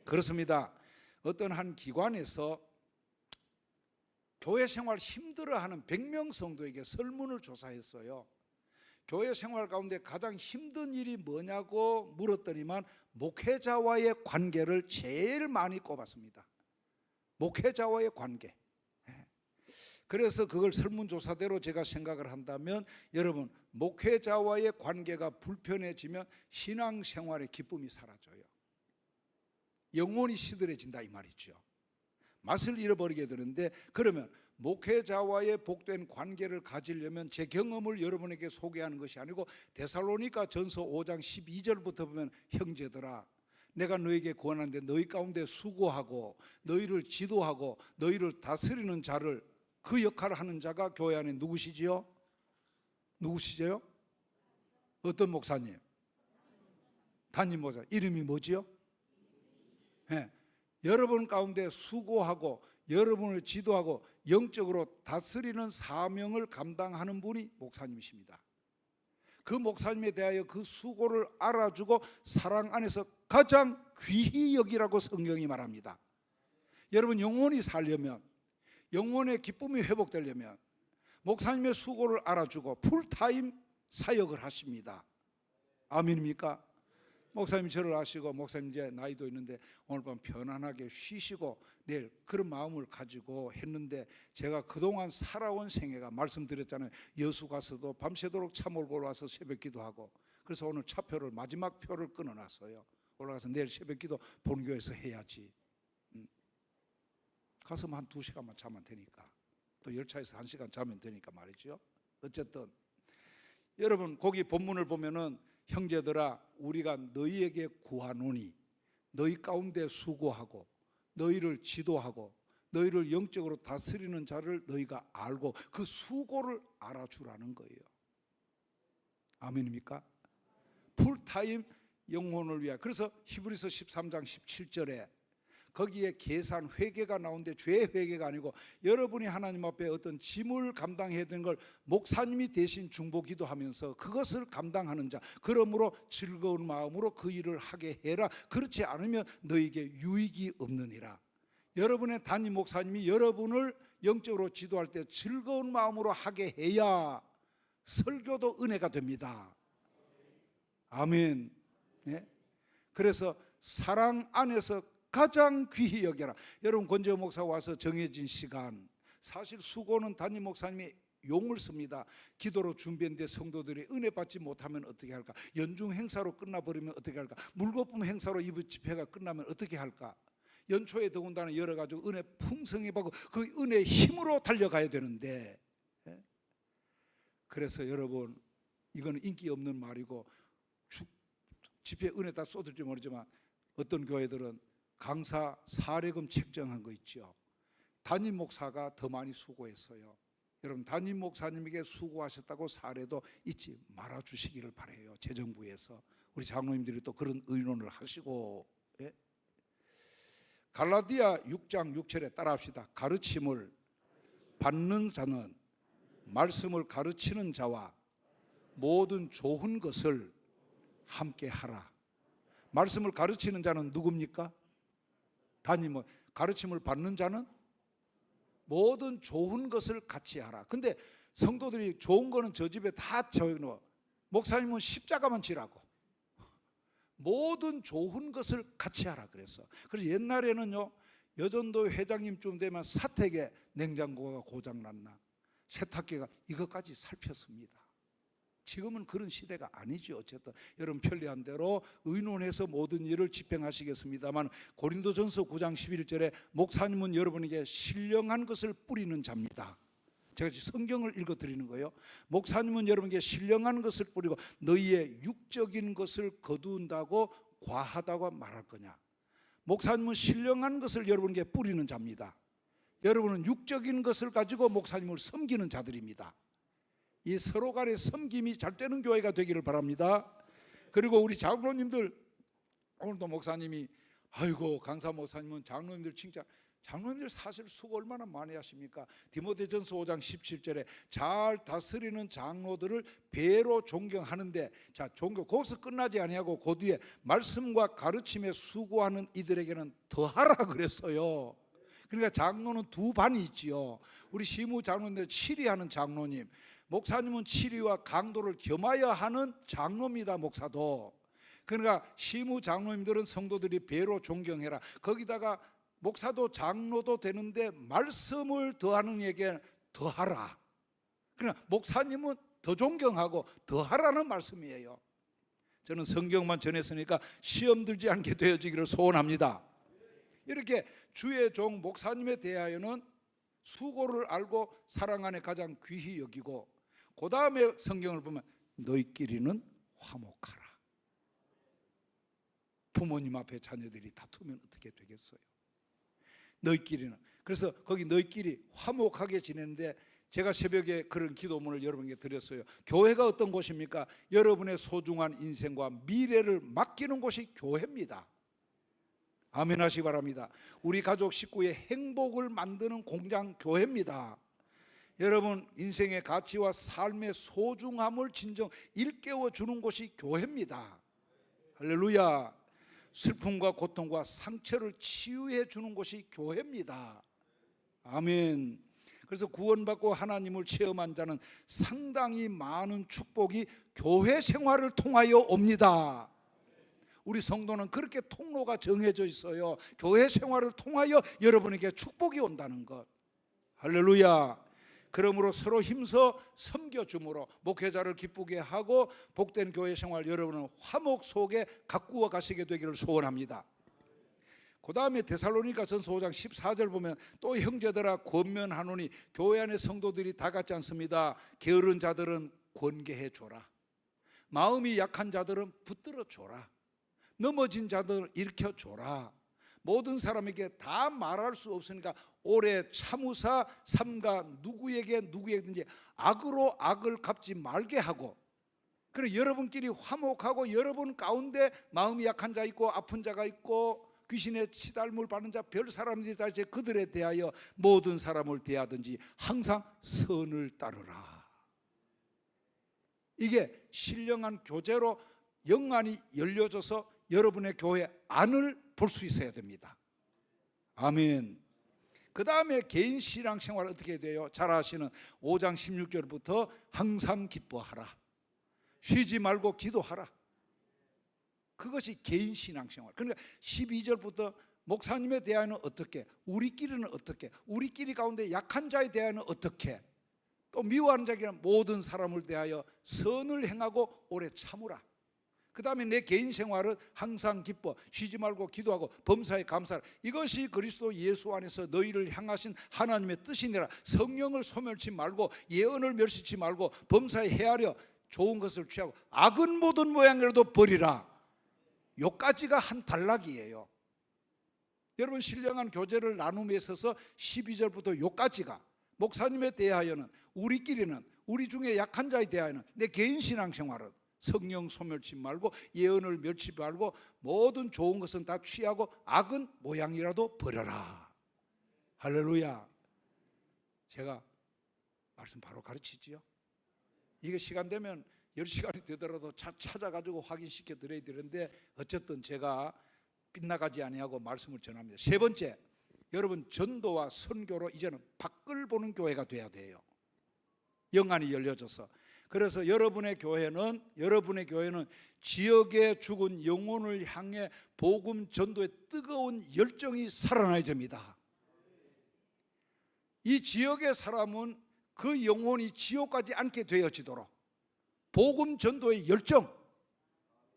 그렇습니다. 어떤 한 기관에서 교회 생활 힘들어하는 100명 성도에게 설문을 조사했어요. 교회 생활 가운데 가장 힘든 일이 뭐냐고 물었더니만 목회자와의 관계를 제일 많이 꼽았습니다. 목회자와의 관계. 그래서 그걸 설문조사대로 제가 생각을 한다면, 여러분 목회자와의 관계가 불편해지면 신앙생활의 기쁨이 사라져요. 영혼이 시들해진다 이 말이죠. 맛을 잃어버리게 되는데, 그러면 목회자와의 복된 관계를 가지려면 제 경험을 여러분에게 소개하는 것이 아니고, 데살로니가 전서 5장 12절부터 보면, 형제들아 내가 너에게 권하는데 너희 가운데 수고하고 너희를 지도하고 너희를 다스리는 자를, 그 역할을 하는 자가 교회 안에 누구시지요? 누구시죠? 어떤 목사님? 담임 목사. 이름이 뭐지요? 네. 여러분 가운데 수고하고 여러분을 지도하고 영적으로 다스리는 사명을 감당하는 분이 목사님이십니다. 그 목사님에 대하여 그 수고를 알아주고 사랑 안에서 가장 귀히 여기라고 성경이 말합니다. 여러분 영혼이 살려면, 영혼의 기쁨이 회복되려면 목사님의 수고를 알아주고 풀타임 사역을 하십니다. 아멘입니까? 목사님이 저를 아시고, 목사님 이제 나이도 있는데 오늘 밤 편안하게 쉬시고 내일, 그런 마음을 가지고 했는데, 제가 그동안 살아온 생애가 말씀드렸잖아요. 여수 가서도 밤새도록 차 몰고 와서 새벽 기도하고, 그래서 오늘 차표를, 마지막 표를 끊어놨어요. 올라가서 내일 새벽 기도 본교에서 해야지. 가서 한 2시간만 자면 되니까, 또 열차에서 1시간 자면 되니까 말이죠. 어쨌든 여러분 거기 본문을 보면은, 형제들아 우리가 너희에게 구하노니 너희 가운데 수고하고 너희를 지도하고 너희를 영적으로 다스리는 자를 너희가 알고 그 수고를 알아주라는 거예요. 아멘입니까? 풀타임 영혼을 위하여. 그래서 히브리서 13장 17절에 거기에 계산, 회개가 나오는데 죄 회개가 아니고 여러분이 하나님 앞에 어떤 짐을 감당해야 되는 걸 목사님이 대신 중보기도 하면서 그것을 감당하는 자, 그러므로 즐거운 마음으로 그 일을 하게 해라. 그렇지 않으면 너에게 유익이 없느니라. 여러분의 담임 목사님이 여러분을 영적으로 지도할 때 즐거운 마음으로 하게 해야 설교도 은혜가 됩니다. 아멘. 네? 그래서 사랑 안에서 가장 귀히 여겨라. 여러분 권재호 목사 와서 정해진 시간, 사실 수고는 담임 목사님이 용을 씁니다. 기도로 준비했는데 성도들이 은혜 받지 못하면 어떻게 할까? 연중 행사로 끝나버리면 어떻게 할까? 물거품 행사로 이번 집회가 끝나면 어떻게 할까? 연초에 더군다나 열어가지고 은혜 풍성히 받고 그 은혜의 힘으로 달려가야 되는데, 그래서 여러분, 이거는 인기 없는 말이고 집회 은혜 다 쏟을지 모르지만 어떤 교회들은 강사 사례금 책정한 거 있죠. 담임 목사가 더 많이 수고했어요. 여러분, 담임 목사님에게 수고하셨다고 사례도 잊지 말아 주시기를 바라요. 재정부에서 우리 장로님들이 또 그런 의논을 하시고. 갈라디아 6장 6절에 따라합시다. 가르침을 받는 자는 말씀을 가르치는 자와 모든 좋은 것을 함께 하라. 말씀을 가르치는 자는 누굽니까? 담임, 가르침을 받는 자는 모든 좋은 것을 같이 하라. 근데 성도들이 좋은 거는 저 집에 다 적어놓아. 목사님은 십자가만 지라고. 모든 좋은 것을 같이 하라 그랬어. 그래서 옛날에는요, 여전도 회장님쯤 되면 사택에 냉장고가 고장났나, 세탁기가 이것까지 살폈습니다. 지금은 그런 시대가 아니죠. 어쨌든 여러분 편리한 대로 의논해서 모든 일을 집행하시겠습니다만, 고린도전서 9장 11절에 목사님은 여러분에게 신령한 것을 뿌리는 자입니다. 제가 성경을 읽어드리는 거예요. 목사님은 여러분에게 신령한 것을 뿌리고 너희의 육적인 것을 거두는다고 과하다고 말할 거냐? 목사님은 신령한 것을 여러분에게 뿌리는 자입니다. 여러분은 육적인 것을 가지고 목사님을 섬기는 자들입니다. 이 서로 간의 섬김이 잘 되는 교회가 되기를 바랍니다. 그리고 우리 장로님들, 오늘도 목사님이 아이고 강사 목사님은 장로님들 칭찬, 장로님들 사실 수고 얼마나 많이 하십니까? 디모데전서 5장 17절에 잘 다스리는 장로들을 배로 존경하는데, 자, 존경 거기서 끝나지 아니하고 그 뒤에 말씀과 가르침에 수고하는 이들에게는 더하라 그랬어요. 그러니까 장로는 두 반이 있지요. 우리 시무 장로님들 치리하는 장로님, 목사님은 치리와 강도를 겸하여 하는 장로입니다. 목사도. 그러니까 시무 장로님들은 성도들이 배로 존경해라. 거기다가 목사도 장로도 되는데 말씀을 더하는 에게 더하라. 그러나 목사님은 더 존경하고 더하라는 말씀이에요. 저는 성경만 전했으니까 시험 들지 않게 되어지기를 소원합니다. 이렇게 주의 종 목사님에 대하여는 수고를 알고 사랑 안에 가장 귀히 여기고, 그 다음에 성경을 보면 너희끼리는 화목하라. 부모님 앞에 자녀들이 다투면 어떻게 되겠어요? 너희끼리는. 그래서 거기 너희끼리 화목하게 지내는데, 제가 새벽에 그런 기도문을 여러분에게 드렸어요. 교회가 어떤 곳입니까? 여러분의 소중한 인생과 미래를 맡기는 곳이 교회입니다. 아멘 하시기 바랍니다. 우리 가족 식구의 행복을 만드는 공장 교회입니다. 여러분 인생의 가치와 삶의 소중함을 진정 일깨워 주는 곳이 교회입니다. 할렐루야. 슬픔과 고통과 상처를 치유해 주는 곳이 교회입니다. 아멘. 그래서 구원받고 하나님을 체험한 자는 상당히 많은 축복이 교회 생활을 통하여 옵니다. 우리 성도는 그렇게 통로가 정해져 있어요. 교회 생활을 통하여 여러분에게 축복이 온다는 것. 할렐루야. 그러므로 서로 힘써 섬겨줌으로 목회자를 기쁘게 하고 복된 교회 생활 여러분은 화목 속에 가꾸어 가시게 되기를 소원합니다. 그 다음에 데살로니가전서 5장 14절 보면 또 형제들아 권면하노니, 교회 안에 성도들이 다 같지 않습니다. 게으른 자들은 권계해 줘라. 마음이 약한 자들은 붙들어 줘라. 넘어진 자들을 일으켜 줘라. 모든 사람에게 다 말할 수 없으니까 오래 참으사 삼가 누구에게든지 악으로 악을 갚지 말게 하고, 그리고 여러분끼리 화목하고 여러분 가운데 마음이 약한 자 있고 아픈 자가 있고 귀신의 치달물 받는 자 별 사람들이 다 이제 그들에 대하여 모든 사람을 대하든지 항상 선을 따르라. 이게 신령한 교제로 영안이 열려져서 여러분의 교회 안을 볼 수 있어야 됩니다. 아멘. 그 다음에 개인 신앙 생활 어떻게 돼요? 잘 아시는 5장 16절부터 항상 기뻐하라. 쉬지 말고 기도하라. 그것이 개인 신앙 생활. 그러니까 12절부터 목사님에 대하여는 어떻게, 우리끼리는 어떻게, 우리끼리 가운데 약한 자에 대하여는 어떻게, 또 미워하는 자에게는 모든 사람을 대하여 선을 행하고 오래 참으라. 그 다음에 내 개인 생활은 항상 기뻐 쉬지 말고 기도하고 범사에 감사하라. 이것이 그리스도 예수 안에서 너희를 향하신 하나님의 뜻이니라. 성령을 소멸치 말고 예언을 멸시치 말고 범사에 헤아려 좋은 것을 취하고 악은 모든 모양이라도 버리라. 요까지가 한 단락이에요. 여러분, 신령한 교제를 나눔에 있어서 12절부터 요까지가 목사님에 대하여는, 우리끼리는, 우리 중에 약한 자에 대하여는, 내 개인 신앙생활은 성령 소멸치 말고 예언을 멸치 말고 모든 좋은 것은 다 취하고 악은 모양이라도 버려라. 할렐루야. 제가 말씀 바로 가르치지요. 이게 시간 되면 10시간이 되더라도 찾아가지고 확인시켜 드려야 되는데 어쨌든 제가 빗나가지 아니하고 말씀을 전합니다. 세 번째, 여러분, 전도와 선교로 이제는 밖을 보는 교회가 돼야 돼요. 영안이 열려져서. 그래서 여러분의 교회는 지역에 죽은 영혼을 향해 복음 전도의 뜨거운 열정이 살아나야 됩니다. 이 지역의 사람은 그 영혼이 지옥 가지 않게 되어지도록 복음 전도의 열정,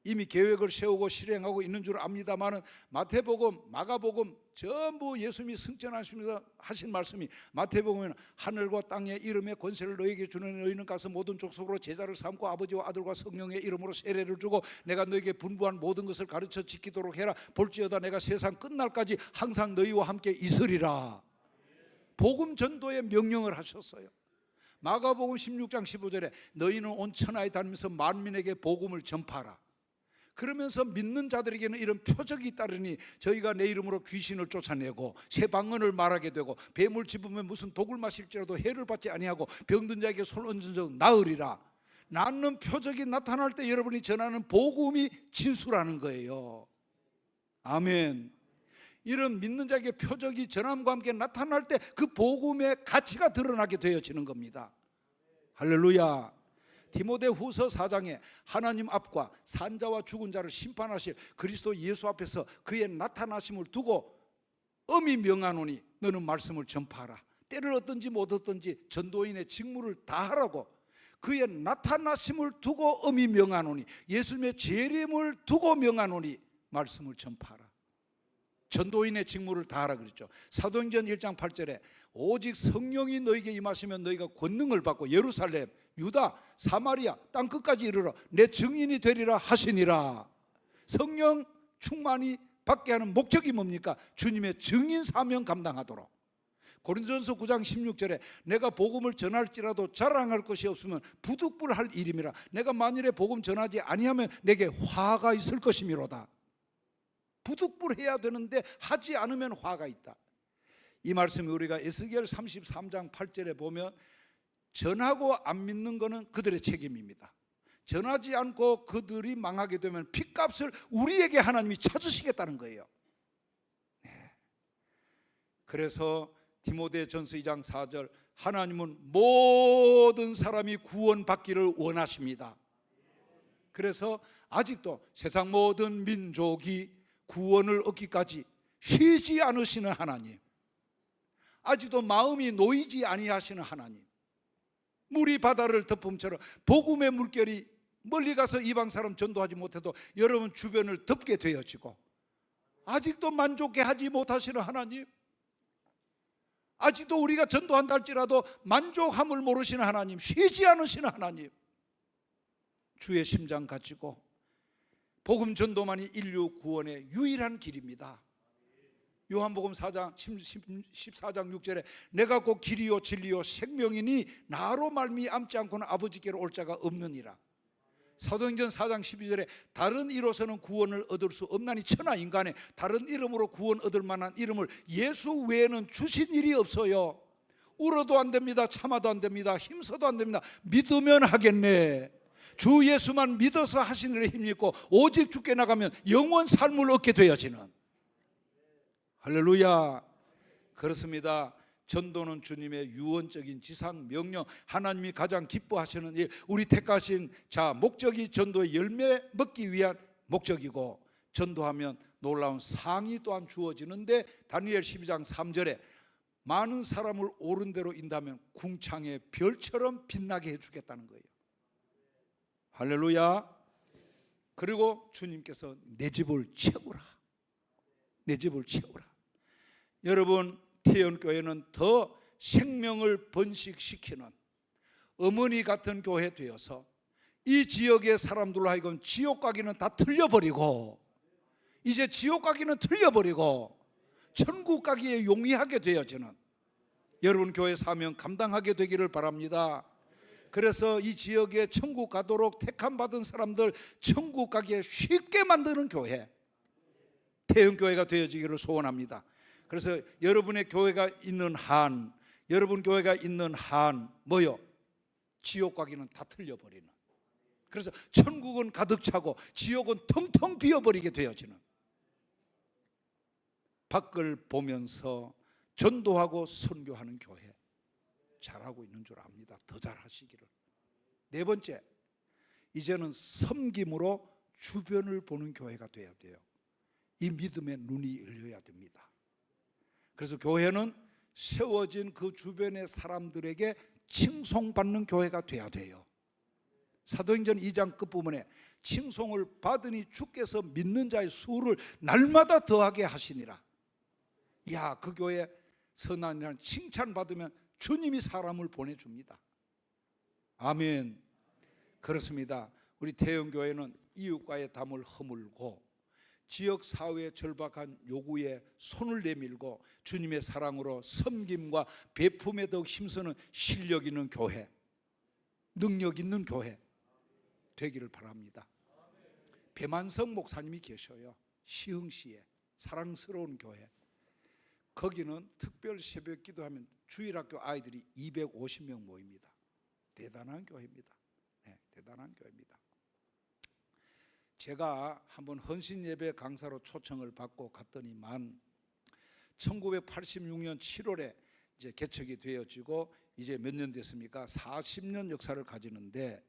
이미 계획을 세우고 실행하고 있는 줄 압니다만은 마태복음, 마가복음 전부 예수님이 승천하시면서 하신 말씀이 마태복음에는 하늘과 땅의 이름의 권세를 너희에게 주는 너희는 가서 모든 족속으로 제자를 삼고 아버지와 아들과 성령의 이름으로 세례를 주고 내가 너희에게 분부한 모든 것을 가르쳐 지키도록 해라. 볼지어다 내가 세상 끝날까지 항상 너희와 함께 있으리라. 복음 전도의 명령을 하셨어요. 마가복음 16장 15절에 너희는 온 천하에 다니면서 만민에게 복음을 전파하라. 그러면서 믿는 자들에게는 이런 표적이 따르니 저희가 내 이름으로 귀신을 쫓아내고 새 방언을 말하게 되고 뱀을 집으면 무슨 독을 마실지라도 해를 받지 아니하고 병든 자에게 손 얹은 적 나으리라. 낫는 표적이 나타날 때 여러분이 전하는 복음이 진수라는 거예요. 아멘. 이런 믿는 자에게 표적이 전함과 함께 나타날 때 그 복음의 가치가 드러나게 되어지는 겁니다. 할렐루야. 디모데후서 4장에 하나님 앞과 산자와 죽은 자를 심판하실 그리스도 예수 앞에서 그의 나타나심을 두고 엄히 명하노니 너는 말씀을 전파하라. 때를 얻든지 못 얻든지 전도인의 직무를 다하라고. 그의 나타나심을 두고 엄히 명하노니, 예수님의 재림을 두고 명하노니 말씀을 전파하라. 전도인의 직무를 다하라 그랬죠. 사도행전 1장 8절에 오직 성령이 너에게 임하시면 너희가 권능을 받고 예루살렘, 유다, 사마리아 땅끝까지 이르러 내 증인이 되리라 하시니라. 성령 충만이 받게 하는 목적이 뭡니까? 주님의 증인 사명 감당하도록. 고린도전서 9장 16절에 내가 복음을 전할지라도 자랑할 것이 없으면 부득불할 일임이라. 내가 만일에 복음 전하지 아니하면 내게 화가 있을 것이미로다. 부득불해야 되는데 하지 않으면 화가 있다. 이 말씀이 우리가 에스겔 33장 8절에 보면 전하고 안 믿는 것은 그들의 책임입니다. 전하지 않고 그들이 망하게 되면 핏값을 우리에게 하나님이 찾으시겠다는 거예요. 그래서 디모데전서 2장 4절 하나님은 모든 사람이 구원받기를 원하십니다. 그래서 아직도 세상 모든 민족이 구원을 얻기까지 쉬지 않으시는 하나님, 아직도 마음이 놓이지 아니하시는 하나님, 물이 바다를 덮음처럼 복음의 물결이 멀리 가서 이방 사람 전도하지 못해도 여러분 주변을 덮게 되어지고 아직도 만족해 하지 못하시는 하나님, 아직도 우리가 전도한다 할지라도 만족함을 모르시는 하나님, 쉬지 않으시는 하나님, 주의 심장 가지고 복음 전도만이 인류 구원의 유일한 길입니다. 요한복음 4장 14장 6절에 내가 곧 길이요 진리요 생명이니 나로 말미암지 않고는 아버지께로 올 자가 없느니라. 사도행전 4장 12절에 다른 이로서는 구원을 얻을 수 없나니 천하 인간에 다른 이름으로 구원 얻을 만한 이름을 예수 외에는 주신 일이 없어요. 울어도 안 됩니다. 참아도 안 됩니다. 힘써도 안 됩니다. 믿으면 하겠네. 주 예수만 믿어서 하신 일에 힘입고 오직 주께 나가면 영원 삶을 얻게 되어지는. 할렐루야. 그렇습니다. 전도는 주님의 유언적인 지상 명령, 하나님이 가장 기뻐하시는 일, 우리 택하신 자 목적이 전도의 열매 먹기 위한 목적이고, 전도하면 놀라운 상이 또한 주어지는데 다니엘 12장 3절에 많은 사람을 옳은 대로 인도하면 궁창의 별처럼 빛나게 해주겠다는 거예요. 할렐루야. 그리고 주님께서 내 집을 채우라. 내 집을 채우라. 여러분, 태연교회는 더 생명을 번식시키는 어머니 같은 교회 되어서 이 지역의 사람들로 하여금 지옥 가기는 다 틀려버리고, 이제 지옥 가기는 틀려버리고 천국 가기에 용이하게 되어지는 여러분 교회 사명 감당하게 되기를 바랍니다. 그래서 이 지역에 천국 가도록 택함받은 사람들 천국 가기에 쉽게 만드는 교회, 태연교회가 되어지기를 소원합니다. 그래서 여러분의 교회가 있는 한, 여러분 교회가 있는 한 뭐요? 지옥 가기는 다 틀려버리는, 그래서 천국은 가득 차고 지옥은 텅텅 비어버리게 되어지는, 밖을 보면서 전도하고 선교하는 교회 잘하고 있는 줄 압니다. 더 잘하시기를. 네 번째, 이제는 섬김으로 주변을 보는 교회가 돼야 돼요. 이 믿음의 눈이 열려야 됩니다. 그래서 교회는 세워진 그 주변의 사람들에게 칭송받는 교회가 돼야 돼요. 사도행전 2장 끝부분에 칭송을 받으니 주께서 믿는 자의 수를 날마다 더하게 하시니라. 야, 그 교회 선한이라는 칭찬받으면 주님이 사람을 보내줍니다. 아멘. 그렇습니다. 우리 태연교회는 이웃과의 담을 허물고 지역사회의 절박한 요구에 손을 내밀고 주님의 사랑으로 섬김과 베품에 더욱 힘쓰는 실력 있는 교회, 능력 있는 교회 되기를 바랍니다. 배만성 목사님이 계셔요. 시흥시에 사랑스러운 교회. 거기는 특별 새벽 기도하면 주일학교 아이들이 250명 모입니다. 대단한 교회입니다. 네, 대단한 교회입니다. 제가 한번 헌신 예배 강사로 초청을 받고 갔더니만 1986년 7월에 이제 개척이 되어지고 이제 몇 년 됐습니까? 40년 역사를 가지는데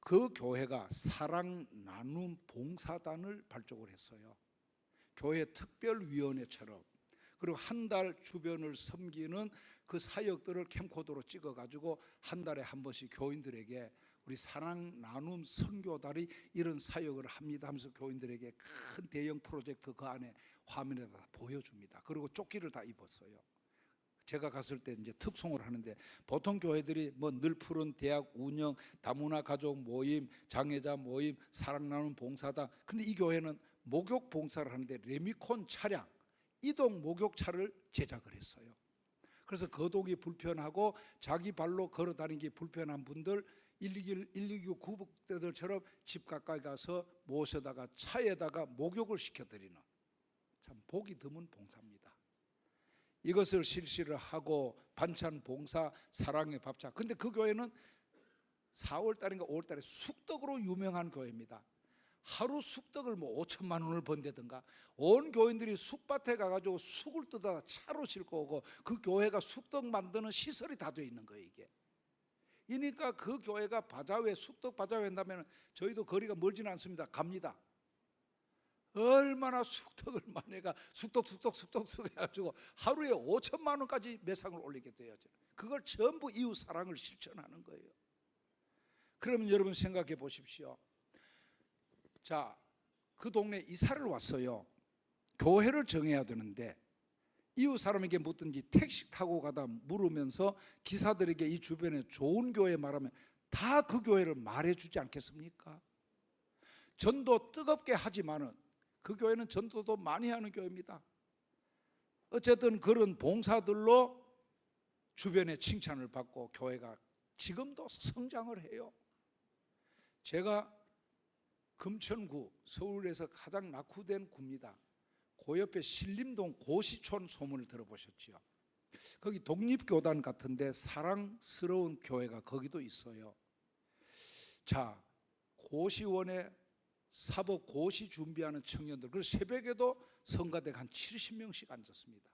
그 교회가 사랑 나눔 봉사단을 발족을 했어요. 교회 특별위원회처럼. 그리고 한 달 주변을 섬기는 그 사역들을 캠코더로 찍어가지고 한 달에 한 번씩 교인들에게 우리 사랑 나눔 선교단이 이런 사역을 합니다 하면서 교인들에게 큰 대형 프로젝트 그 안에 화면에다 보여줍니다. 그리고 조끼를 다 입었어요. 제가 갔을 때 이제 특송을 하는데 보통 교회들이 뭐 늘 푸른 대학 운영, 다문화 가족 모임, 장애자 모임, 사랑 나눔 봉사단. 근데 이 교회는 목욕 봉사를 하는데 레미콘 차량, 이동 목욕차를 제작을 했어요. 그래서 거동이 불편하고 자기 발로 걸어 다니기 불편한 분들 119 구급대들처럼 집 가까이 가서 모셔다가 차에다가 목욕을 시켜드리는 참 보기 드문 봉사입니다. 이것을 실시를 하고 반찬 봉사, 사랑의 밥차. 근데 그 교회는 4월달인가 5월달에 쑥떡으로 유명한 교회입니다. 하루 쑥떡을 뭐 5천만 원을 번다든가 온 교인들이 쑥밭에 가가지고 쑥을 뜯어다 차로 싣고 오고 그 교회가 쑥떡 만드는 시설이 다 되어 있는 거예요. 이게 그러니까 그 교회가 바자회, 쑥떡 바자회 한다면 저희도 거리가 멀지는 않습니다. 갑니다. 얼마나 쑥떡을 만해가 쑥떡 해가지고 하루에 5천만 원까지 매상을 올리게 되어져. 그걸 전부 이웃 사랑을 실천하는 거예요. 그러면 여러분 생각해 보십시오. 자, 그 동네 이사를 왔어요. 교회를 정해야 되는데 이웃 사람에게 묻든지 택시 타고 가다 물으면서 기사들에게 이 주변에 좋은 교회 말하면 다 그 교회를 말해주지 않겠습니까? 전도 뜨겁게 하지만은 그 교회는 전도도 많이 하는 교회입니다. 어쨌든 그런 봉사들로 주변에 칭찬을 받고 교회가 지금도 성장을 해요. 제가 금천구, 서울에서 가장 낙후된 구입니다. 그 옆에 신림동 고시촌 소문을 들어보셨죠? 거기 독립교단 같은데 사랑스러운 교회가 거기도 있어요. 자, 고시원에 사법 고시 준비하는 청년들, 그리고 새벽에도 성가대가 한 70명씩 앉았습니다.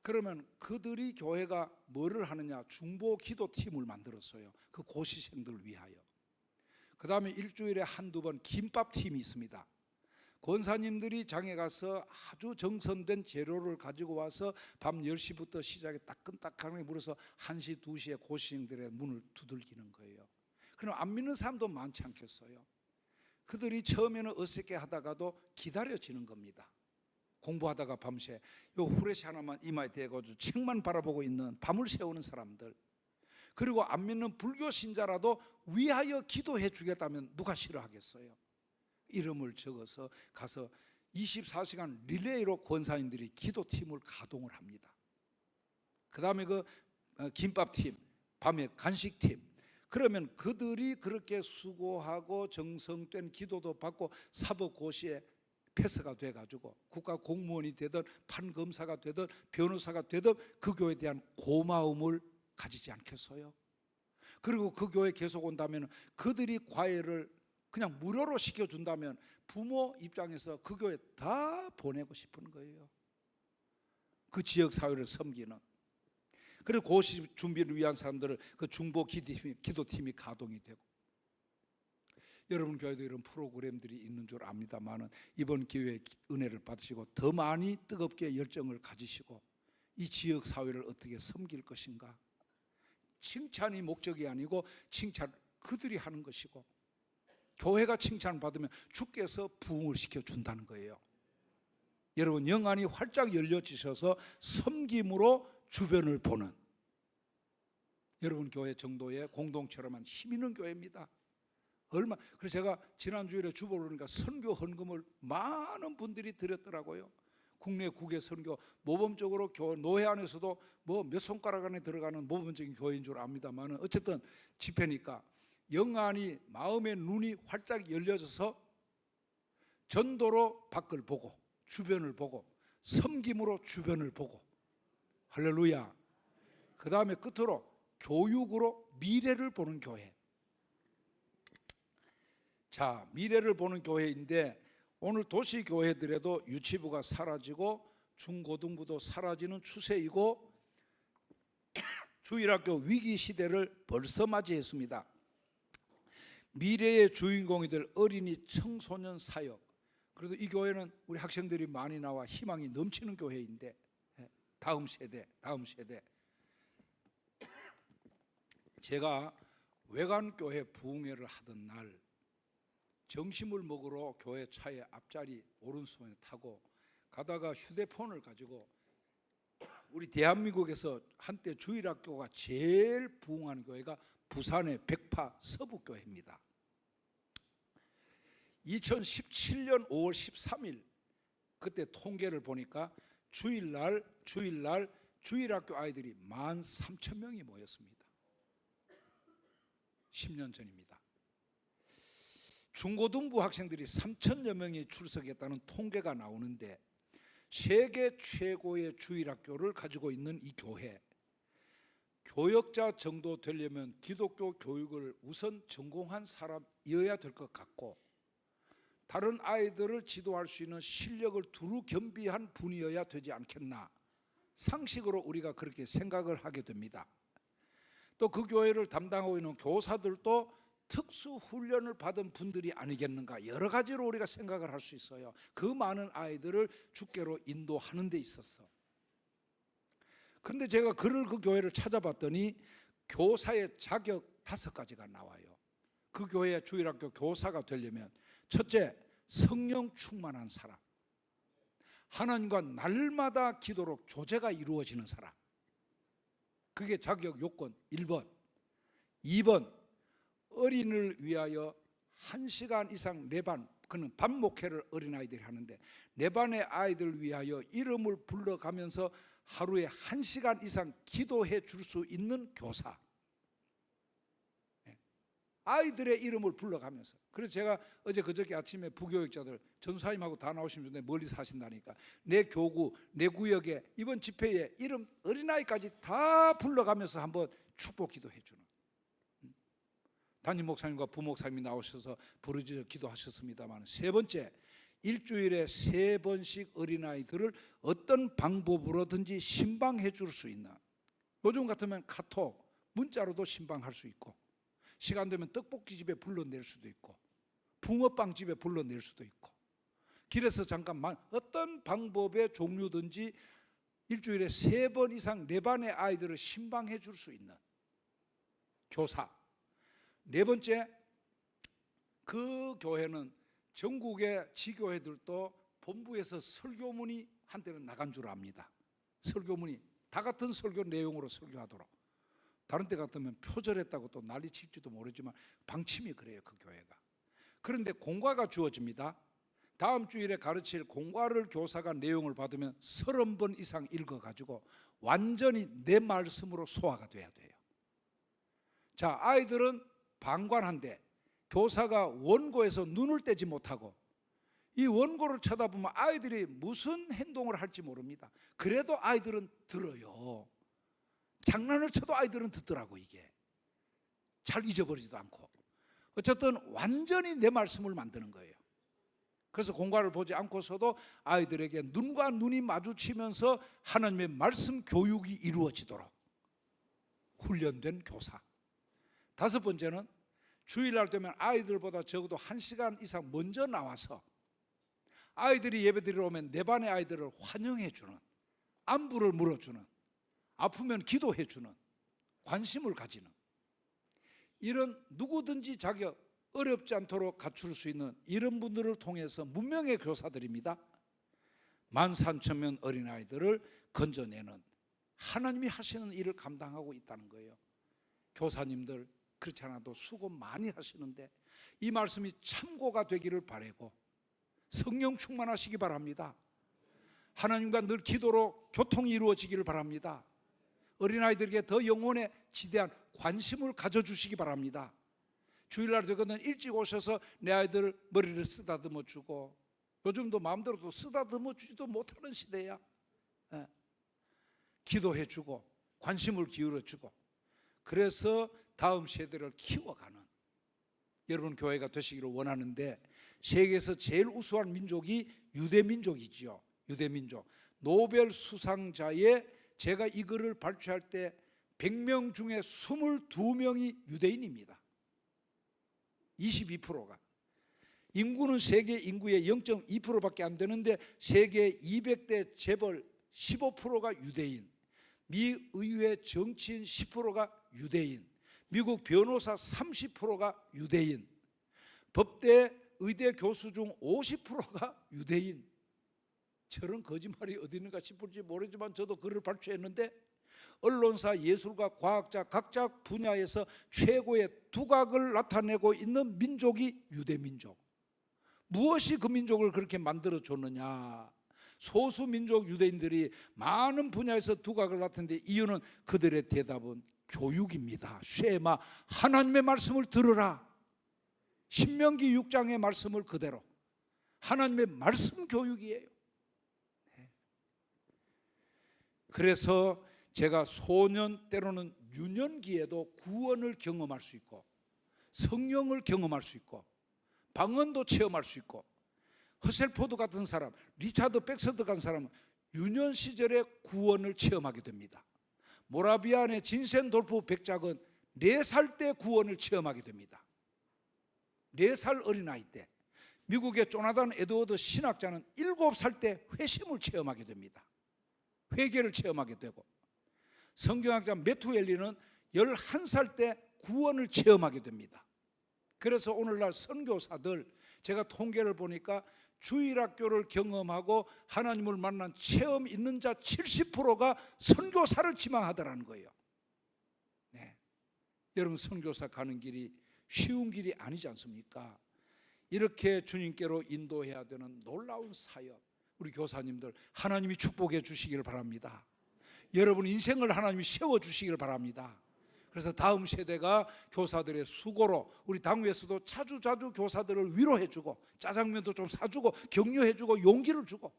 그러면 그들이 교회가 뭐를 하느냐? 중보 기도팀을 만들었어요. 그 고시생들을 위하여. 그 다음에 일주일에 한두 번 김밥팀이 있습니다. 권사님들이 장에 가서 아주 정성된 재료를 가지고 와서 밤 10시부터 시작해 따끈따끈하게 물어서 1시, 2시에 고시생들의 문을 두들기는 거예요. 그럼 안 믿는 사람도 많지 않겠어요? 그들이 처음에는 어색해 하다가도 기다려지는 겁니다. 공부하다가 밤새 요 후레쉬 하나만 이마에 대가지고 책만 바라보고 있는 밤을 새우는 사람들, 그리고 안 믿는 불교 신자라도 위하여 기도해 주겠다면 누가 싫어하겠어요? 이름을 적어서 가서 24시간 릴레이로 권사님들이 기도팀을 가동을 합니다. 그 다음에 그 김밥팀, 밤에 간식팀, 그러면 그들이 그렇게 수고하고 정성된 기도도 받고 사법고시에 패스가 돼가지고 국가 공무원이 되든 판검사가 되든 변호사가 되든 그 교회에 대한 고마움을 가지지 않겠어요? 그리고 그 교회 계속 온다면 그들이 과외를 그냥 무료로 시켜준다면 부모 입장에서 그 교회 다 보내고 싶은 거예요. 그 지역 사회를 섬기는. 그리고 고시 준비를 위한 사람들을 그 중보 기도팀이 가동이 되고, 여러분 교회도 이런 프로그램들이 있는 줄 압니다만은 이번 기회에 은혜를 받으시고 더 많이 뜨겁게 열정을 가지시고 이 지역 사회를 어떻게 섬길 것인가. 칭찬이 목적이 아니고 칭찬 그들이 하는 것이고, 교회가 칭찬을 받으면 주께서 부흥을 시켜준다는 거예요. 여러분 영안이 활짝 열려지셔서 섬김으로 주변을 보는 여러분 교회 정도의 공동체로만 힘 있는 교회입니다. 그래서 제가 지난주일에 주보를 보니까 선교 헌금을 많은 분들이 드렸더라고요. 국내 국외 선교, 모범적으로 노회 안에서도 뭐 몇 손가락 안에 들어가는 모범적인 교회인 줄 압니다만, 어쨌든 집회니까 영안이, 마음의 눈이 활짝 열려져서 전도로 밖을 보고 주변을 보고 섬김으로 주변을 보고, 할렐루야. 그 다음에 끝으로 교육으로 미래를 보는 교회. 자, 미래를 보는 교회인데 오늘 도시교회들에도 유치부가 사라지고 중고등부도 사라지는 추세이고 주일학교 위기 시대를 벌써 맞이했습니다. 미래의 주인공이 될 어린이 청소년 사역, 그래도 이 교회는 우리 학생들이 많이 나와 희망이 넘치는 교회인데 다음 세대 제가 외관교회 부흥회를 하던 날 점심을 먹으러 교회 차에 앞자리 오른손에 타고 가다가 휴대폰을 가지고 우리 대한민국에서 한때 주일학교가 제일 부흥하는 교회가 부산의 백파 서북교회입니다. 2017년 5월 13일 그때 통계를 보니까 주일날 주일학교 아이들이 13,000명이 모였습니다. 10년 전입니다. 중고등부 학생들이 3,000여 명이 출석했다는 통계가 나오는데 세계 최고의 주일학교를 가지고 있는 이 교회, 교역자 정도 되려면 기독교 교육을 우선 전공한 사람이어야 될 것 같고, 다른 아이들을 지도할 수 있는 실력을 두루 겸비한 분이어야 되지 않겠나, 상식으로 우리가 그렇게 생각을 하게 됩니다. 또 그 교회를 담당하고 있는 교사들도 특수 훈련을 받은 분들이 아니겠는가, 여러 가지로 우리가 생각을 할 수 있어요. 그 많은 아이들을 주께로 인도하는 데 있어서. 그런데 제가 그 교회를 찾아봤더니 교사의 자격 5가지가 나와요. 그 교회의 주일학교 교사가 되려면 첫째, 성령 충만한 사람, 하나님과 날마다 기도로 교제가 이루어지는 사람, 그게 자격 요건 1번. 2번, 어린이를 위하여 1시간 이상 내반, 그는 밤 목회를 어린아이들이 하는데 내반의 아이들을 위하여 이름을 불러가면서 하루에 1시간 이상 기도해 줄 수 있는 교사, 아이들의 이름을 불러가면서. 그래서 제가 어제 그저께 아침에 부교육자들 전사님하고 다 나오신 분들 멀리 사신다니까 내 교구, 내 구역에 이번 집회에 이름 어린아이까지 다 불러가면서 한번 축복 기도해 주는, 담임 목사님과 부목사님이 나오셔서 부르짖어 기도하셨습니다만, 세 번째, 일주일에 3번씩 어린아이들을 어떤 방법으로든지 신방해 줄 수 있는, 요즘 같으면 카톡, 문자로도 신방할 수 있고, 시간 되면 떡볶이집에 불러낼 수도 있고 붕어빵집에 불러낼 수도 있고, 길에서 잠깐만 어떤 방법의 종류든지 일주일에 3번 이상 4반의 아이들을 신방해 줄 수 있는 교사. 4번째, 그 교회는 전국의 지교회들도 본부에서 설교문이 한때는 나간 줄 압니다. 설교문이 다 같은 설교 내용으로 설교하도록. 다른 때 같으면 표절했다고 또 난리 칠지도 모르지만 방침이 그래요, 그 교회가. 그런데 공과가 주어집니다. 다음 주일에 가르칠 공과를 교사가 내용을 받으면 30번 이상 읽어가지고 완전히 내 말씀으로 소화가 돼야 돼요. 자, 아이들은 방관한데 교사가 원고에서 눈을 떼지 못하고 이 원고를 쳐다보면 아이들이 무슨 행동을 할지 모릅니다. 그래도 아이들은 들어요. 장난을 쳐도 아이들은 듣더라고. 이게 잘 잊어버리지도 않고. 어쨌든 완전히 내 말씀을 만드는 거예요. 그래서 공과를 보지 않고서도 아이들에게 눈과 눈이 마주치면서 하나님의 말씀 교육이 이루어지도록 훈련된 교사. 5번째는 주일날 되면 아이들보다 적어도 1시간 이상 먼저 나와서 아이들이 예배드리러 오면 내 반의 아이들을 환영해 주는, 안부를 물어주는, 아프면 기도해 주는, 관심을 가지는, 이런 누구든지 자격 어렵지 않도록 갖출 수 있는 이런 분들을 통해서 문명의 교사들입니다. 13,000명 어린아이들을 건져내는 하나님이 하시는 일을 감당하고 있다는 거예요. 교사님들 그렇지 않아도 수고 많이 하시는데 이 말씀이 참고가 되기를 바라고 성령 충만하시기 바랍니다. 하나님과 늘 기도로 교통이 이루어지기를 바랍니다. 어린아이들에게 더 영혼에 지대한 관심을 가져주시기 바랍니다. 주일날 되거든 일찍 오셔서 내 아이들 머리를 쓰다듬어 주고, 요즘도 마음대로 쓰다듬어 주지도 못하는 시대야. 기도해 주고 관심을 기울여 주고, 그래서 다음 세대를 키워가는 여러분 교회가 되시기를 원하는데, 세계에서 제일 우수한 민족이 유대민족이지요. 유대민족. 노벨 수상자의 제가 이 글을 발표할 때 100명 중에 22명이 유대인입니다. 22%가. 인구는 세계 인구의 0.2%밖에 안 되는데 세계 200대 재벌 15%가 유대인, 미 의회 정치인 10%가 유대인, 미국 변호사 30%가 유대인, 법대 의대 교수 중 50%가 유대인. 저런 거짓말이 어디 있는가 싶을지 모르지만 저도 글을 발표했는데, 언론사, 예술가, 과학자 각자 분야에서 최고의 두각을 나타내고 있는 민족이 유대민족. 무엇이 그 민족을 그렇게 만들어줬느냐? 소수민족 유대인들이 많은 분야에서 두각을 나타내는데 이유는 그들의 대답은 교육입니다. 쉐마, 하나님의 말씀을 들으라. 신명기 6장의 말씀을 그대로, 하나님의 말씀 교육이에요. 그래서 제가 소년 때로는 유년기에도 구원을 경험할 수 있고 성령을 경험할 수 있고 방언도 체험할 수 있고, 허셀포드 같은 사람, 리차드 백서드 같은 사람은 유년 시절에 구원을 체험하게 됩니다. 모라비안의 진센돌프 백작은 4살 때 구원을 체험하게 됩니다. 4살 어린아이 때. 미국의 조나단 에드워드 신학자는 7살 때 회심을 체험하게 됩니다. 회개를 체험하게 되고, 성경학자 메투엘리는 11살 때 구원을 체험하게 됩니다. 그래서 오늘날 선교사들, 제가 통계를 보니까 주일학교를 경험하고 하나님을 만난 체험 있는 자 70%가 선교사를 지망하더라는 거예요. 네. 여러분, 선교사 가는 길이 쉬운 길이 아니지 않습니까? 이렇게 주님께로 인도해야 되는 놀라운 사역, 우리 교사님들 하나님이 축복해 주시기를 바랍니다. 여러분 인생을 하나님이 세워주시기를 바랍니다. 그래서 다음 세대가 교사들의 수고로, 우리 당회에서도 자주자주 교사들을 위로해주고 짜장면도 좀 사주고 격려해주고 용기를 주고.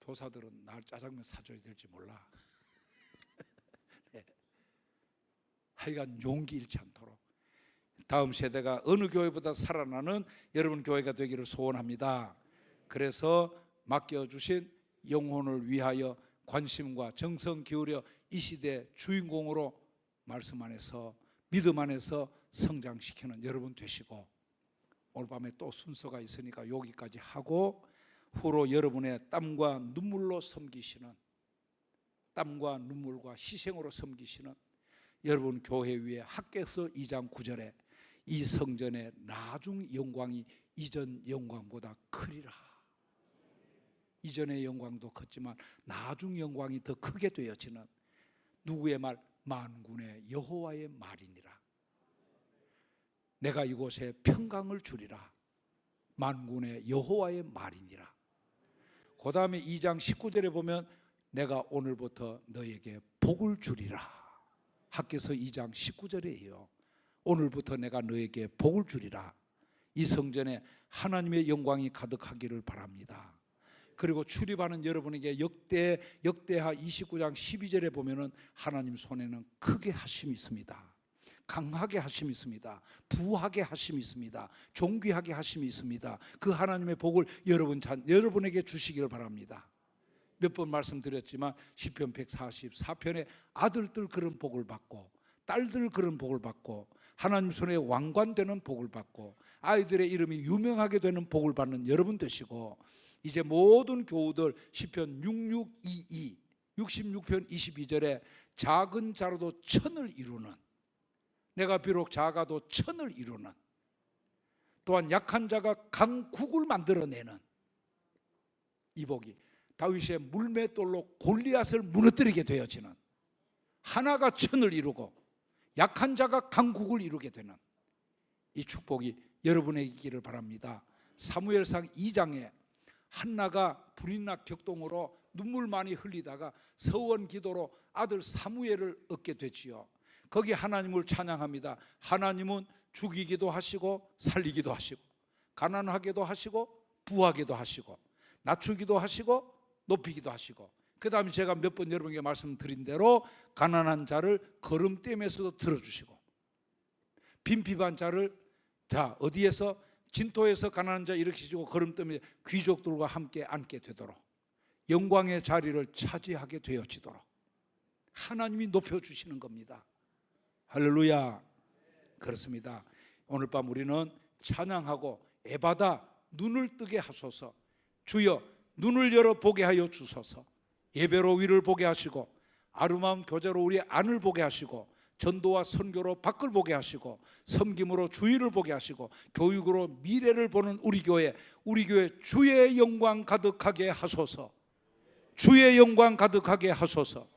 교사들은 날 짜장면 사줘야 될지 몰라. 네. 하여간 용기 잃지 않도록 다음 세대가 어느 교회보다 살아나는 여러분 교회가 되기를 소원합니다. 그래서 맡겨주신 영혼을 위하여 관심과 정성 기울여 이 시대 주인공으로 말씀 안에서, 믿음 안에서 성장시키는 여러분 되시고, 오늘 밤에 또 순서가 있으니까 여기까지 하고 후로 여러분의 땀과 눈물로 섬기시는, 땀과 눈물과 희생으로 섬기시는 여러분 교회 위에 학개서 2장 9절에 이 성전의 나중 영광이 이전 영광보다 크리라. 이전의 영광도 컸지만 나중 영광이 더 크게 되어지는 누구의 말? 만군의 여호와의 말이니라. 내가 이곳에 평강을 주리라. 만군의 여호와의 말이니라. 그 다음에 2장 19절에 보면 내가 오늘부터 너에게 복을 주리라. 학개서 2장 19절이에요. 오늘부터 내가 너에게 복을 주리라. 이 성전에 하나님의 영광이 가득하기를 바랍니다. 그리고 출입하는 여러분에게 역대하 29장 12절에 보면은 하나님 손에는 크게 하심이 있습니다. 강하게 하심이 있습니다. 부하게 하심이 있습니다. 존귀하게 하심이 있습니다. 그 하나님의 복을 여러분에게 주시기를 바랍니다. 몇 번 말씀드렸지만 시편 144편에 아들들 그런 복을 받고 딸들 그런 복을 받고 하나님 손에 왕관되는 복을 받고 아이들의 이름이 유명하게 되는 복을 받는 여러분 되시고, 이제 모든 교우들 시편 6622 66편 22절에 작은 자로도 천을 이루는, 내가 비록 작아도 천을 이루는, 또한 약한 자가 강국을 만들어내는 이 복이 다윗의 물맷돌로 골리앗을 무너뜨리게 되어지는, 하나가 천을 이루고 약한 자가 강국을 이루게 되는 이 축복이 여러분에게 있기를 바랍니다. 사무엘상 2장에 한나가 불임나 격동으로 눈물 많이 흘리다가 서원 기도로 아들 사무엘을 얻게 되지요. 거기 하나님을 찬양합니다. 하나님은 죽이기도 하시고 살리기도 하시고 가난하게도 하시고 부하게도 하시고 낮추기도 하시고 높이기도 하시고, 그 다음에 제가 몇 번 여러분에게 말씀드린 대로 가난한 자를 거름댐에서도 들어주시고 빈핍한 자를 어디에서 진토에서 가난한 자 일으키시고 거름댐에 귀족들과 함께 앉게 되도록 영광의 자리를 차지하게 되어지도록 하나님이 높여주시는 겁니다. 할렐루야. 그렇습니다. 오늘 밤 우리는 찬양하고 애받아 눈을 뜨게 하소서. 주여 눈을 열어 보게 하여 주소서. 예배로 위를 보게 하시고 아름다운 교제로 우리의 안을 보게 하시고 전도와 선교로 밖을 보게 하시고 섬김으로 주의를 보게 하시고 교육으로 미래를 보는 우리 교회 주의 영광 가득하게 하소서. 주의 영광 가득하게 하소서.